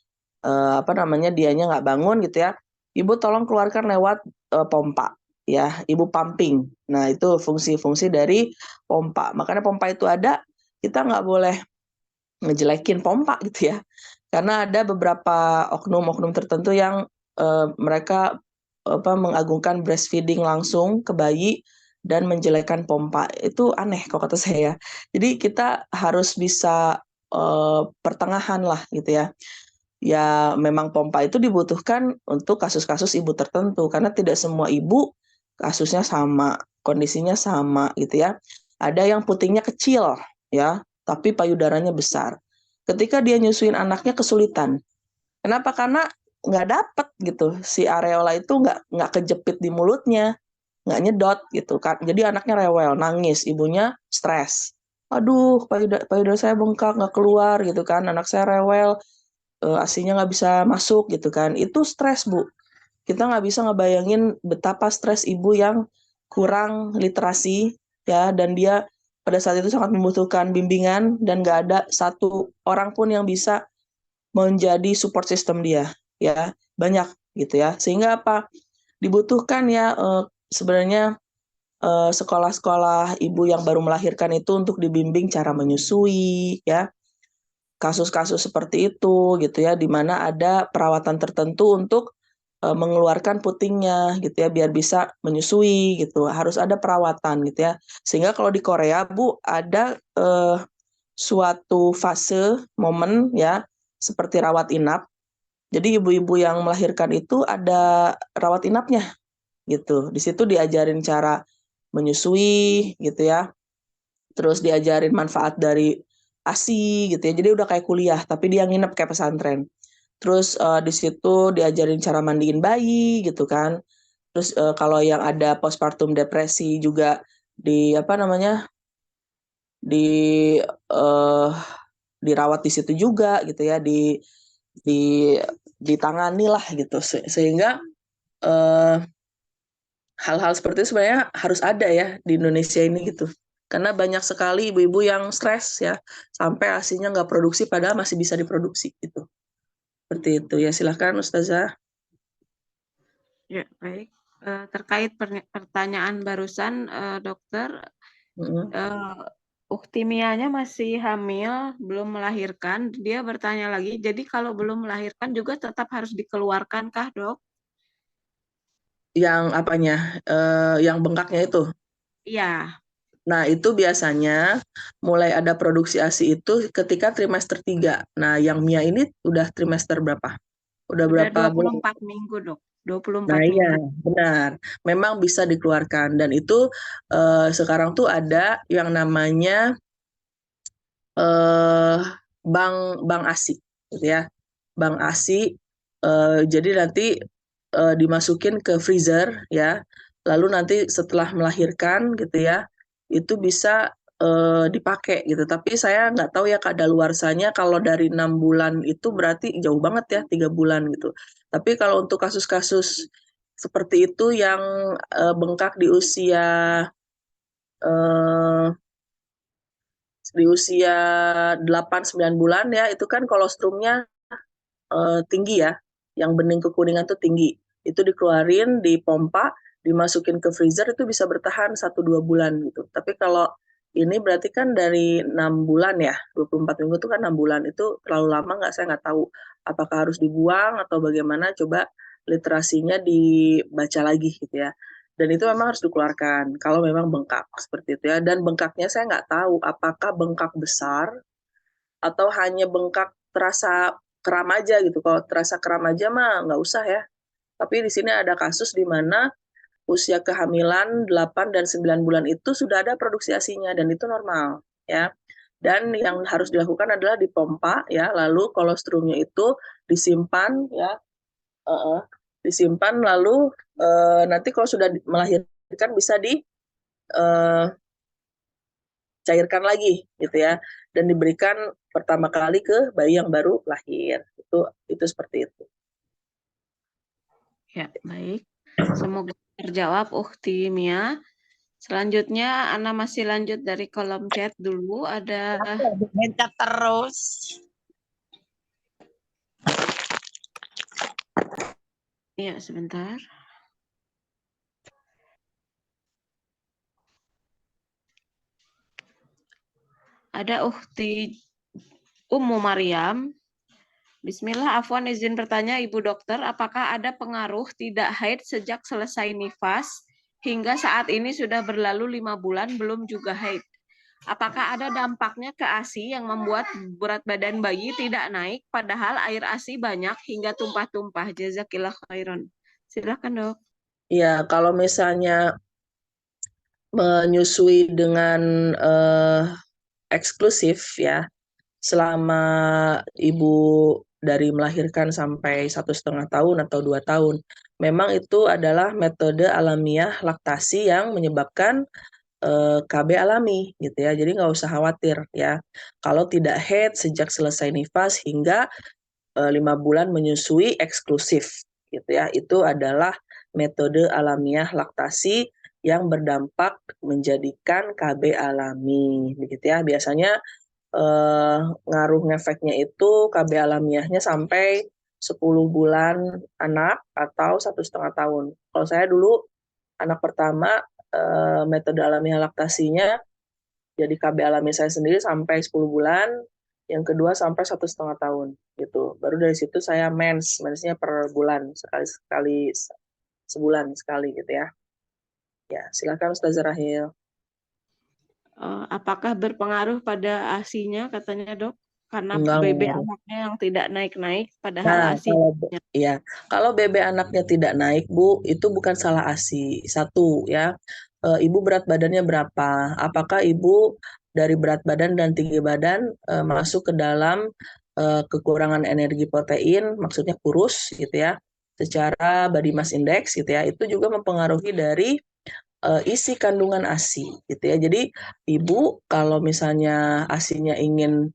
dianya nggak bangun gitu ya, ibu tolong keluarkan lewat pompa ya, ibu pumping. Nah itu fungsi-fungsi dari pompa, makanya pompa itu ada, kita nggak boleh ngejelekin pompa gitu ya, karena ada beberapa oknum-oknum tertentu yang mereka mengagungkan breastfeeding langsung ke bayi dan menjelekkan pompa. Itu aneh kalau kata saya. Jadi kita harus bisa pertengahan lah gitu ya. ya memang pompa itu dibutuhkan untuk kasus-kasus ibu tertentu karena tidak semua ibu kasusnya sama, kondisinya sama gitu ya. Ada yang putingnya kecil ya, tapi payudaranya besar. Ketika dia nyusuin anaknya kesulitan. Kenapa? Karena nggak dapet gitu si areola itu nggak kejepit di mulutnya, nggak nyedot gitu kan. Jadi anaknya rewel, nangis, ibunya stres. Aduh, payudara saya bengkak, nggak keluar gitu kan. Anak saya rewel, asinya nggak bisa masuk gitu kan. Itu stres, Bu. Kita nggak bisa ngebayangin betapa stres ibu yang kurang literasi ya, dan dia pada saat itu sangat membutuhkan bimbingan dan nggak ada satu orang pun yang bisa menjadi support system dia ya, banyak gitu ya. Sehingga apa? Dibutuhkan ya sebenarnya sekolah-sekolah ibu yang baru melahirkan itu untuk dibimbing cara menyusui ya. Kasus-kasus seperti itu gitu ya, di mana ada perawatan tertentu untuk mengeluarkan putingnya gitu ya, biar bisa menyusui gitu. Harus ada perawatan gitu ya. Sehingga kalau di Korea, Bu, ada suatu fase momen ya seperti rawat inap. Jadi ibu-ibu yang melahirkan itu ada rawat inapnya gitu. Di situ diajarin cara menyusui gitu ya. Terus diajarin manfaat dari ASI gitu ya. Jadi udah kayak kuliah, tapi dia nginep kayak pesantren. Terus di situ diajarin cara mandiin bayi gitu kan. Terus kalau yang ada postpartum depresi juga di apa namanya? di uh, dirawat di situ juga gitu ya, di ditangani lah gitu. Sehingga uh, hal-hal seperti itu sebenarnya harus ada ya di Indonesia ini gitu. Karena banyak sekali ibu-ibu yang stres ya, sampai asinya nggak produksi padahal masih bisa diproduksi gitu. Seperti itu ya, silahkan Ustazah. Ya, baik. Terkait pertanyaan barusan, dokter, Ukti Mianya masih hamil, belum melahirkan. Dia bertanya lagi, jadi kalau belum melahirkan juga tetap harus dikeluarkan kah, dok? Yang apanya? Yang bengkaknya itu. Iya, Nah, itu biasanya mulai ada produksi ASI itu ketika trimester 3. Nah, yang Mia ini udah trimester berapa? Udah udah berapa bulan? 24 minggu, dok. 24 Nah, iya, minggu. benar. Memang bisa dikeluarkan. Dan itu sekarang tuh ada yang namanya eh, bank bank ASI, gitu ya. Bank ASI. Jadi nanti dimasukin ke freezer ya. Lalu nanti setelah melahirkan gitu ya, itu bisa dipakai gitu. Tapi saya nggak tahu ya kadaluarsanya kalau dari 6 bulan itu berarti jauh banget ya, 3 bulan gitu. Tapi kalau untuk kasus-kasus seperti itu yang bengkak eh, di usia 8-9 bulan ya, itu kan kolostrumnya tinggi ya, yang bening kekuningan tuh tinggi. Itu dikeluarin, dipompa, dimasukin ke freezer itu bisa bertahan 1-2 bulan gitu. Tapi kalau ini berarti kan dari 6 bulan ya, 24 minggu itu kan 6 bulan. Itu terlalu lama nggak, saya nggak tahu. Apakah harus dibuang atau bagaimana, coba literasinya dibaca lagi gitu ya. Dan itu memang harus dikeluarkan kalau memang bengkak seperti itu ya. Dan bengkaknya saya nggak tahu apakah bengkak besar atau hanya bengkak terasa kram aja gitu. Kalau terasa kram aja mah nggak usah ya. Tapi di sini ada kasus di mana usia kehamilan 8 dan 9 bulan itu sudah ada produksi ASINya dan itu normal ya. Dan yang harus dilakukan adalah dipompa ya, lalu kolostrumnya itu disimpan ya, disimpan lalu nanti kalau sudah melahirkan bisa dicairkan lagi gitu ya, dan diberikan pertama kali ke bayi yang baru lahir. Itu seperti itu. Ya, baik. Semoga terjawab, Ukti Mia. Selanjutnya, Ana masih lanjut dari kolom chat dulu. Ada, Minta terus. ya sebentar. Ada Ukti Ummu Maryam. Bismillah, afwan izin bertanya Ibu Dokter, apakah ada pengaruh tidak haid sejak selesai nifas hingga saat ini sudah berlalu 5 bulan belum juga haid? Apakah ada dampaknya ke ASI yang membuat berat badan bayi tidak naik padahal air ASI banyak hingga tumpah-tumpah? Jazakillah khairan. Silakan, Dok. Ya, kalau misalnya menyusui dengan eksklusif ya, selama ibu dari melahirkan sampai 1,5 tahun atau 2 tahun, memang itu adalah metode alamiah laktasi yang menyebabkan KB alami gitu ya. Jadi nggak usah khawatir ya. Kalau tidak haid sejak selesai nifas hingga 5 bulan menyusui eksklusif gitu ya. Itu adalah metode alamiah laktasi yang berdampak menjadikan KB alami begitu ya. Biasanya ngaruh ngefeknya itu KB alamiahnya sampai 10 bulan anak atau 1,5 tahun. Kalau saya dulu anak pertama metode alamiah laktasinya jadi KB alami saya sendiri sampai 10 bulan, yang kedua sampai 1,5 tahun gitu. Baru dari situ saya mensnya per bulan sekali sebulan sekali gitu ya. Ya, silakan Ustazah Rahil. Apakah berpengaruh pada ASI-nya katanya, Dok? Karena Enggak BB ngaruh. anaknya yang tidak naik-naik padahal Nah, ASI. kalau BB anaknya tidak naik, Bu, itu bukan salah ASI. Satu ya, Ibu berat badannya berapa? Apakah Ibu dari berat badan dan tinggi badan masuk ke dalam kekurangan energi protein, maksudnya kurus gitu ya, secara body mass index gitu ya, itu juga mempengaruhi dari isi kandungan ASI gitu ya. Jadi Ibu kalau misalnya ASI-nya ingin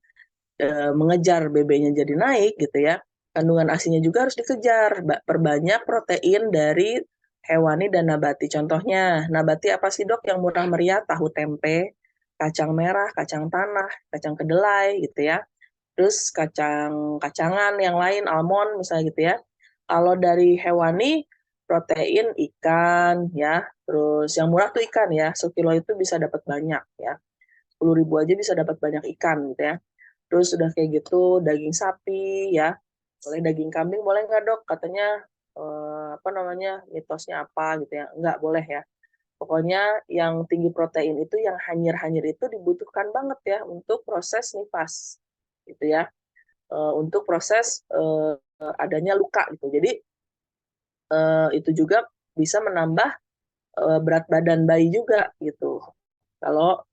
mengejar BB-nya jadi naik gitu ya, kandungan ASI-nya juga harus dikejar, perbanyak protein dari hewani dan nabati. Contohnya, nabati apa sih dok yang murah meriah? Tahu tempe, kacang merah, kacang tanah, kacang kedelai gitu ya. Terus kacang-kacangan yang lain, almond misalnya gitu ya. Kalau dari hewani, protein ikan ya, terus yang murah tuh ikan ya, sekilo itu bisa dapat banyak ya. 10.000 aja bisa dapat banyak ikan gitu ya. Terus udah kayak gitu daging sapi ya, boleh daging kambing boleh nggak dok? Katanya apa namanya mitosnya apa gitu ya? Nggak boleh ya. Pokoknya yang tinggi protein itu yang hanyir-hanyir itu dibutuhkan banget ya untuk proses nifas gitu ya, untuk proses adanya luka gitu. Jadi itu juga bisa menambah berat badan bayi juga gitu. Kalau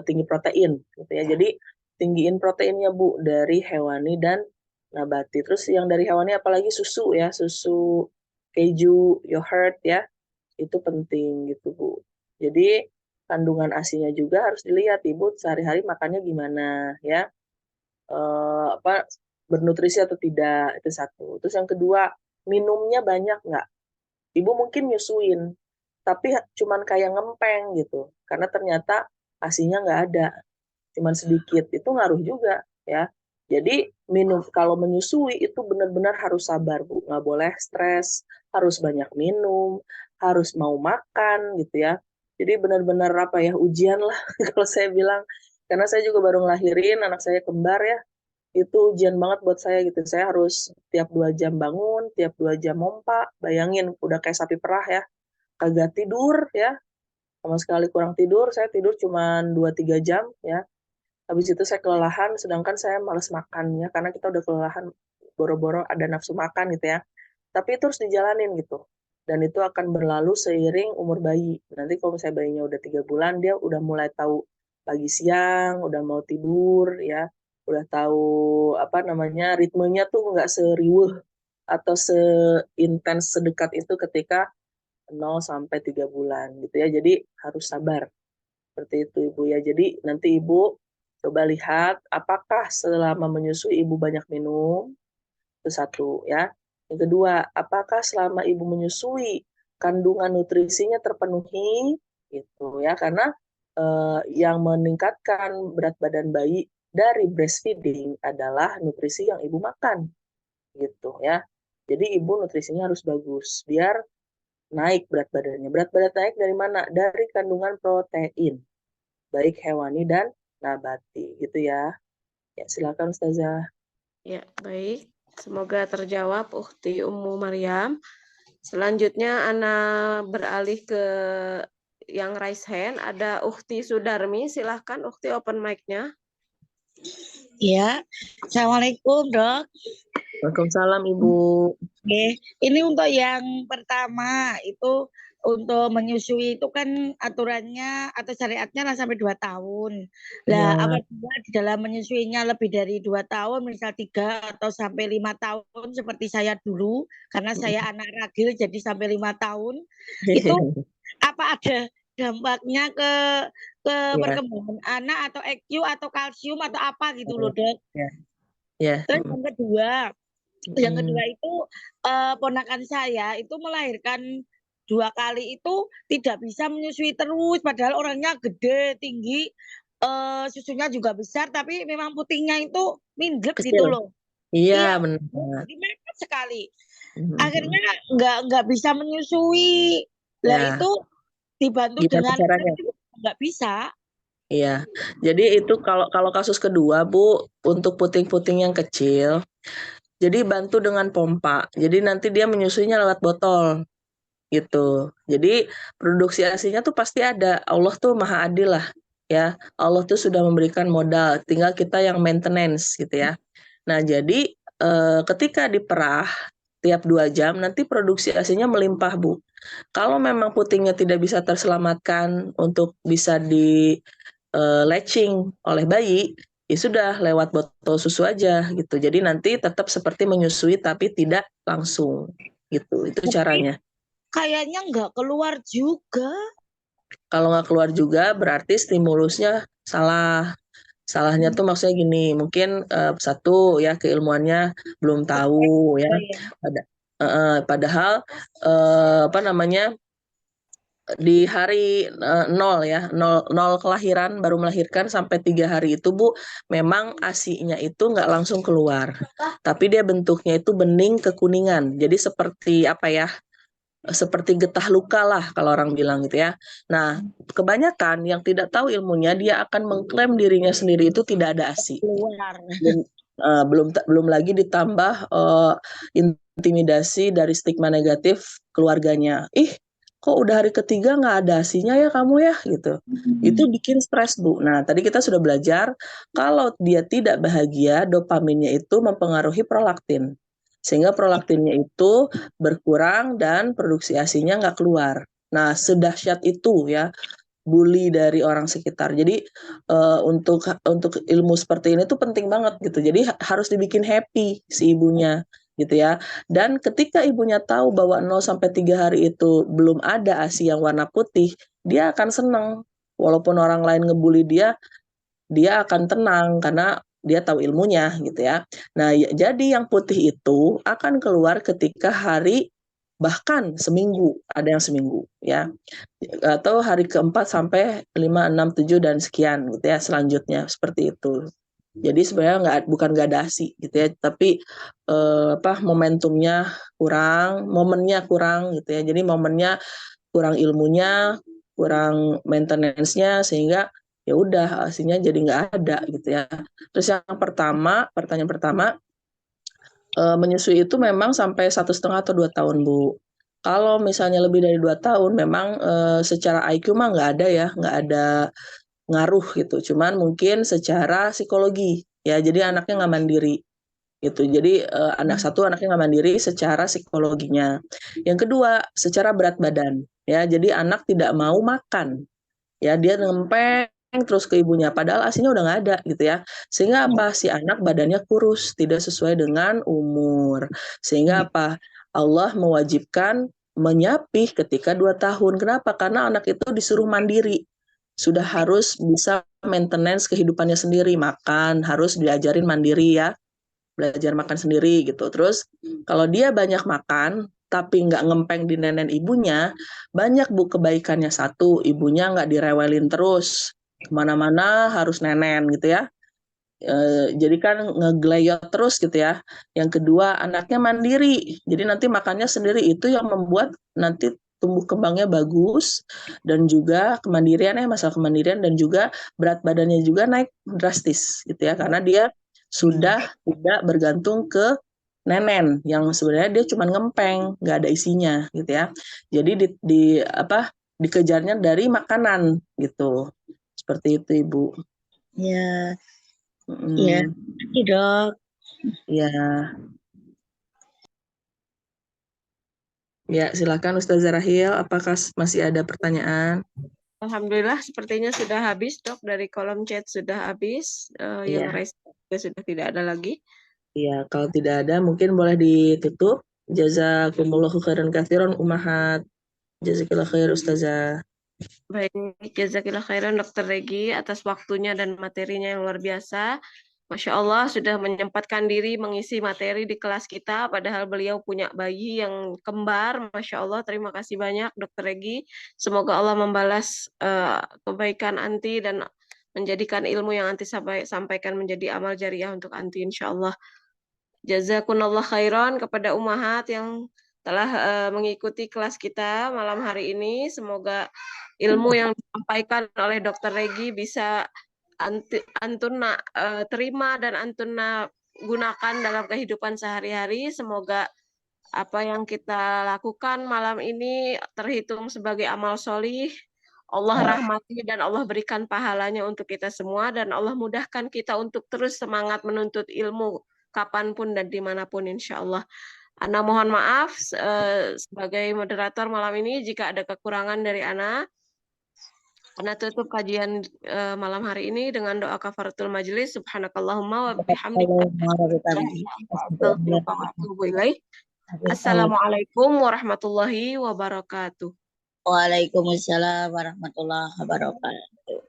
tinggi protein gitu ya. Jadi tinggiin proteinnya Bu dari hewani dan nabati. Terus yang dari hewani apalagi susu ya, susu keju, yogurt ya, itu penting gitu Bu. Jadi kandungan ASI-nya juga harus dilihat Ibu sehari-hari makannya gimana ya, apa bernutrisi atau tidak, itu satu. Terus yang kedua, minumnya banyak nggak? Ibu mungkin nyusuin, tapi cuman kayak ngempeng gitu, karena ternyata ASI-nya nggak ada, cuman sedikit, itu ngaruh juga ya. Jadi kalau menyusui itu benar-benar harus sabar Bu, nggak boleh stres, harus banyak minum, harus mau makan gitu ya. Jadi benar-benar apa ya, ujian lah kalau saya bilang, karena saya juga baru ngelahirin anak saya kembar ya, itu ujian banget buat saya gitu. Saya harus tiap 2 jam bangun, tiap 2 jam mompa, bayangin udah kayak sapi perah ya, kagak tidur ya, sama sekali kurang tidur, saya tidur cuma 2-3 jam ya. Habis itu saya kelelahan, sedangkan saya males makan ya, karena kita udah kelelahan, boro-boro ada nafsu makan gitu ya. Tapi itu harus dijalanin gitu. Dan itu akan berlalu seiring umur bayi. Nanti kalau misalnya bayinya udah 3 bulan, dia udah mulai tahu pagi siang, udah mau tidur ya, udah tahu apa namanya ritmenya tuh nggak seriuh atau seintens sedekat itu ketika 0 sampai 3 bulan gitu ya. Jadi harus sabar. Seperti itu Ibu ya. Jadi nanti Ibu coba lihat apakah selama menyusui Ibu banyak minum, itu satu ya. Yang kedua, apakah selama Ibu menyusui kandungan nutrisinya terpenuhi, gitu ya. Karena yang meningkatkan berat badan bayi dari breastfeeding adalah nutrisi yang Ibu makan, gitu ya. Jadi Ibu nutrisinya harus bagus, biar naik berat badannya. Berat badan naik dari mana? Dari kandungan protein, baik hewani dan nabati gitu ya. Ya, silakan Ustazah. Ya, baik. Semoga terjawab Ukhti Ummu Maryam. Selanjutnya Ana beralih ke yang raise hand ada Ukti Sudarmi, silahkan Ukti open mic-nya. Ya, Assalamualaikum dok. Waalaikumsalam Ibu. Oke, ini untuk yang pertama itu untuk menyusui itu kan aturannya atau syariatnya lah sampai 2 tahun. Lah Ya. apabila di dalam menyusuinya lebih dari 2 tahun, misal 3 atau sampai 5 tahun seperti saya dulu, karena saya anak ragil jadi sampai 5 tahun, itu apa ada dampaknya ke Ya, perkembangan anak atau EQ atau kalsium atau apa gitu loh dok. ya, ya. Terus yang kedua Mm. itu ponakan saya itu melahirkan 2 kali itu tidak bisa menyusui terus, padahal orangnya gede, tinggi, susunya juga besar, tapi memang putingnya itu mindlep Kecil. gitu loh. Iya, Iya, benar. jadi mepet sekali. Mm. Akhirnya nggak bisa menyusui. Lah Ya, itu dibantu gimana dengan caranya? itu nggak bisa. Iya. Jadi itu kalau kalau kasus kedua, Bu, untuk puting-puting yang kecil, jadi bantu dengan pompa. Jadi nanti dia menyusuinya lewat botol gitu. Jadi produksi ASI-nya tuh pasti ada. Allah tuh maha adil lah ya. Allah tuh sudah memberikan modal, tinggal kita yang maintenance gitu ya. Nah, jadi ketika diperah tiap 2 jam nanti produksi ASI-nya melimpah, Bu. Kalau memang putingnya tidak bisa terselamatkan untuk bisa di latching oleh bayi, ya sudah lewat botol susu aja gitu. Jadi nanti tetap seperti menyusui tapi tidak langsung gitu. Itu Tapi caranya. kayaknya nggak keluar juga. Kalau nggak keluar juga berarti stimulusnya salah. Salahnya tuh maksudnya gini, mungkin satu ya keilmuannya belum tahu ya. Ya. Padahal apa namanya di hari 0 ya, 0 kelahiran baru melahirkan sampai 3 hari itu Bu, memang ASI-nya itu nggak langsung keluar. Tapi dia bentuknya itu bening kekuningan. Jadi seperti apa ya? Seperti getah luka lah kalau orang bilang gitu ya. Nah, kebanyakan yang tidak tahu ilmunya dia akan mengklaim dirinya sendiri itu tidak ada ASI. Keluar. Belum lagi ditambah intimidasi dari stigma negatif keluarganya. Ih, kok udah hari ketiga nggak ada ASI-nya ya kamu ya gitu. Itu bikin stres Bu. Nah, tadi kita sudah belajar kalau dia tidak bahagia, dopaminnya itu mempengaruhi prolaktin. Sehingga prolaktinnya itu berkurang dan produksi ASI-nya nggak keluar. Nah, sedahsyat itu ya bully dari orang sekitar. Jadi untuk ilmu seperti ini tuh penting banget gitu. Jadi harus dibikin happy si ibunya gitu ya. Dan ketika ibunya tahu bahwa 0 sampai 3 hari itu belum ada ASI yang warna putih, dia akan senang. Walaupun orang lain ngebully dia, dia akan tenang karena dia tahu ilmunya gitu ya. Nah, jadi yang putih itu akan keluar ketika hari bahkan seminggu, ada yang seminggu ya. Atau hari keempat sampai 5, 6, 7 dan sekian gitu ya selanjutnya seperti itu. Jadi sebenarnya bukan nggak ada ASI gitu ya, tapi momentumnya kurang, momennya kurang gitu ya. Jadi momennya kurang ilmunya, kurang maintenance-nya sehingga ya udah ASI-nya jadi nggak ada gitu ya. Terus yang pertanyaan pertama, menyusui itu memang sampai 1,5 atau 2 tahun Bu. Kalau misalnya lebih dari 2 tahun memang secara IQ mah nggak ada ya, nggak ada ngaruh gitu. Cuman mungkin secara psikologi ya, jadi anaknya nggak mandiri gitu. Jadi anak satu anaknya nggak mandiri secara psikologinya. Yang kedua secara berat badan ya, jadi anak tidak mau makan ya, dia ngempeng terus ke ibunya padahal ASINya udah nggak ada gitu ya, sehingga apa si anak badannya kurus tidak sesuai dengan umur, sehingga apa Allah mewajibkan menyapih ketika 2 tahun. Kenapa? Karena anak itu disuruh mandiri, sudah harus bisa maintenance kehidupannya sendiri, makan harus diajarin mandiri ya, belajar makan sendiri gitu. Terus kalau dia banyak makan tapi nggak ngempeng di nenen ibunya, banyak Bu kebaikannya. Satu, ibunya nggak direwelin terus, kemana-mana harus nenen gitu ya. Jadi kan ngegleyot terus gitu ya. Yang kedua, anaknya mandiri. Jadi nanti makannya sendiri, itu yang membuat nanti tumbuh kembangnya bagus dan juga masalah kemandirian dan juga berat badannya juga naik drastis gitu ya, karena dia sudah tidak bergantung ke nenen yang sebenarnya dia cuma ngempeng, nggak ada isinya gitu ya. Jadi dikejarnya dari makanan gitu. Seperti itu, Ibu. Ya, Mm, ya, Dok. ya. Ya, silakan Ustazah Rahil, apakah masih ada pertanyaan? Alhamdulillah sepertinya sudah habis, Dok. Dari kolom chat sudah habis. Yang Iya. raise sudah tidak ada lagi. Iya, kalau tidak ada mungkin boleh ditutup. Jazakumullahu khairan katsiran Ummahat. Jazakillah khair Ustazah. Baik, jazakillah khairan Dokter Regi atas waktunya dan materinya yang luar biasa. Masya Allah sudah menyempatkan diri mengisi materi di kelas kita, padahal beliau punya bayi yang kembar. Masya Allah, terima kasih banyak Dokter Regi. Semoga Allah membalas kebaikan Anti dan menjadikan ilmu yang Anti sampaikan menjadi amal jariah untuk Anti, insya Allah. Jazakumullah khairan kepada Ummahat yang telah mengikuti kelas kita malam hari ini. Semoga ilmu yang disampaikan oleh Dokter Regi bisa Antuna terima dan Antuna gunakan dalam kehidupan sehari-hari. Semoga apa yang kita lakukan malam ini terhitung sebagai amal solih. Allah rahmati dan Allah berikan pahalanya untuk kita semua dan Allah mudahkan kita untuk terus semangat menuntut ilmu kapanpun dan dimanapun insya Allah. Ana mohon maaf sebagai moderator malam ini jika ada kekurangan dari Ana. Ana tutup kajian malam hari ini dengan doa kafaratul majelis. Subhanakallahumma wa bihamdika. Assalamualaikum warahmatullahi wabarakatuh. Waalaikumsalam warahmatullahi wabarakatuh.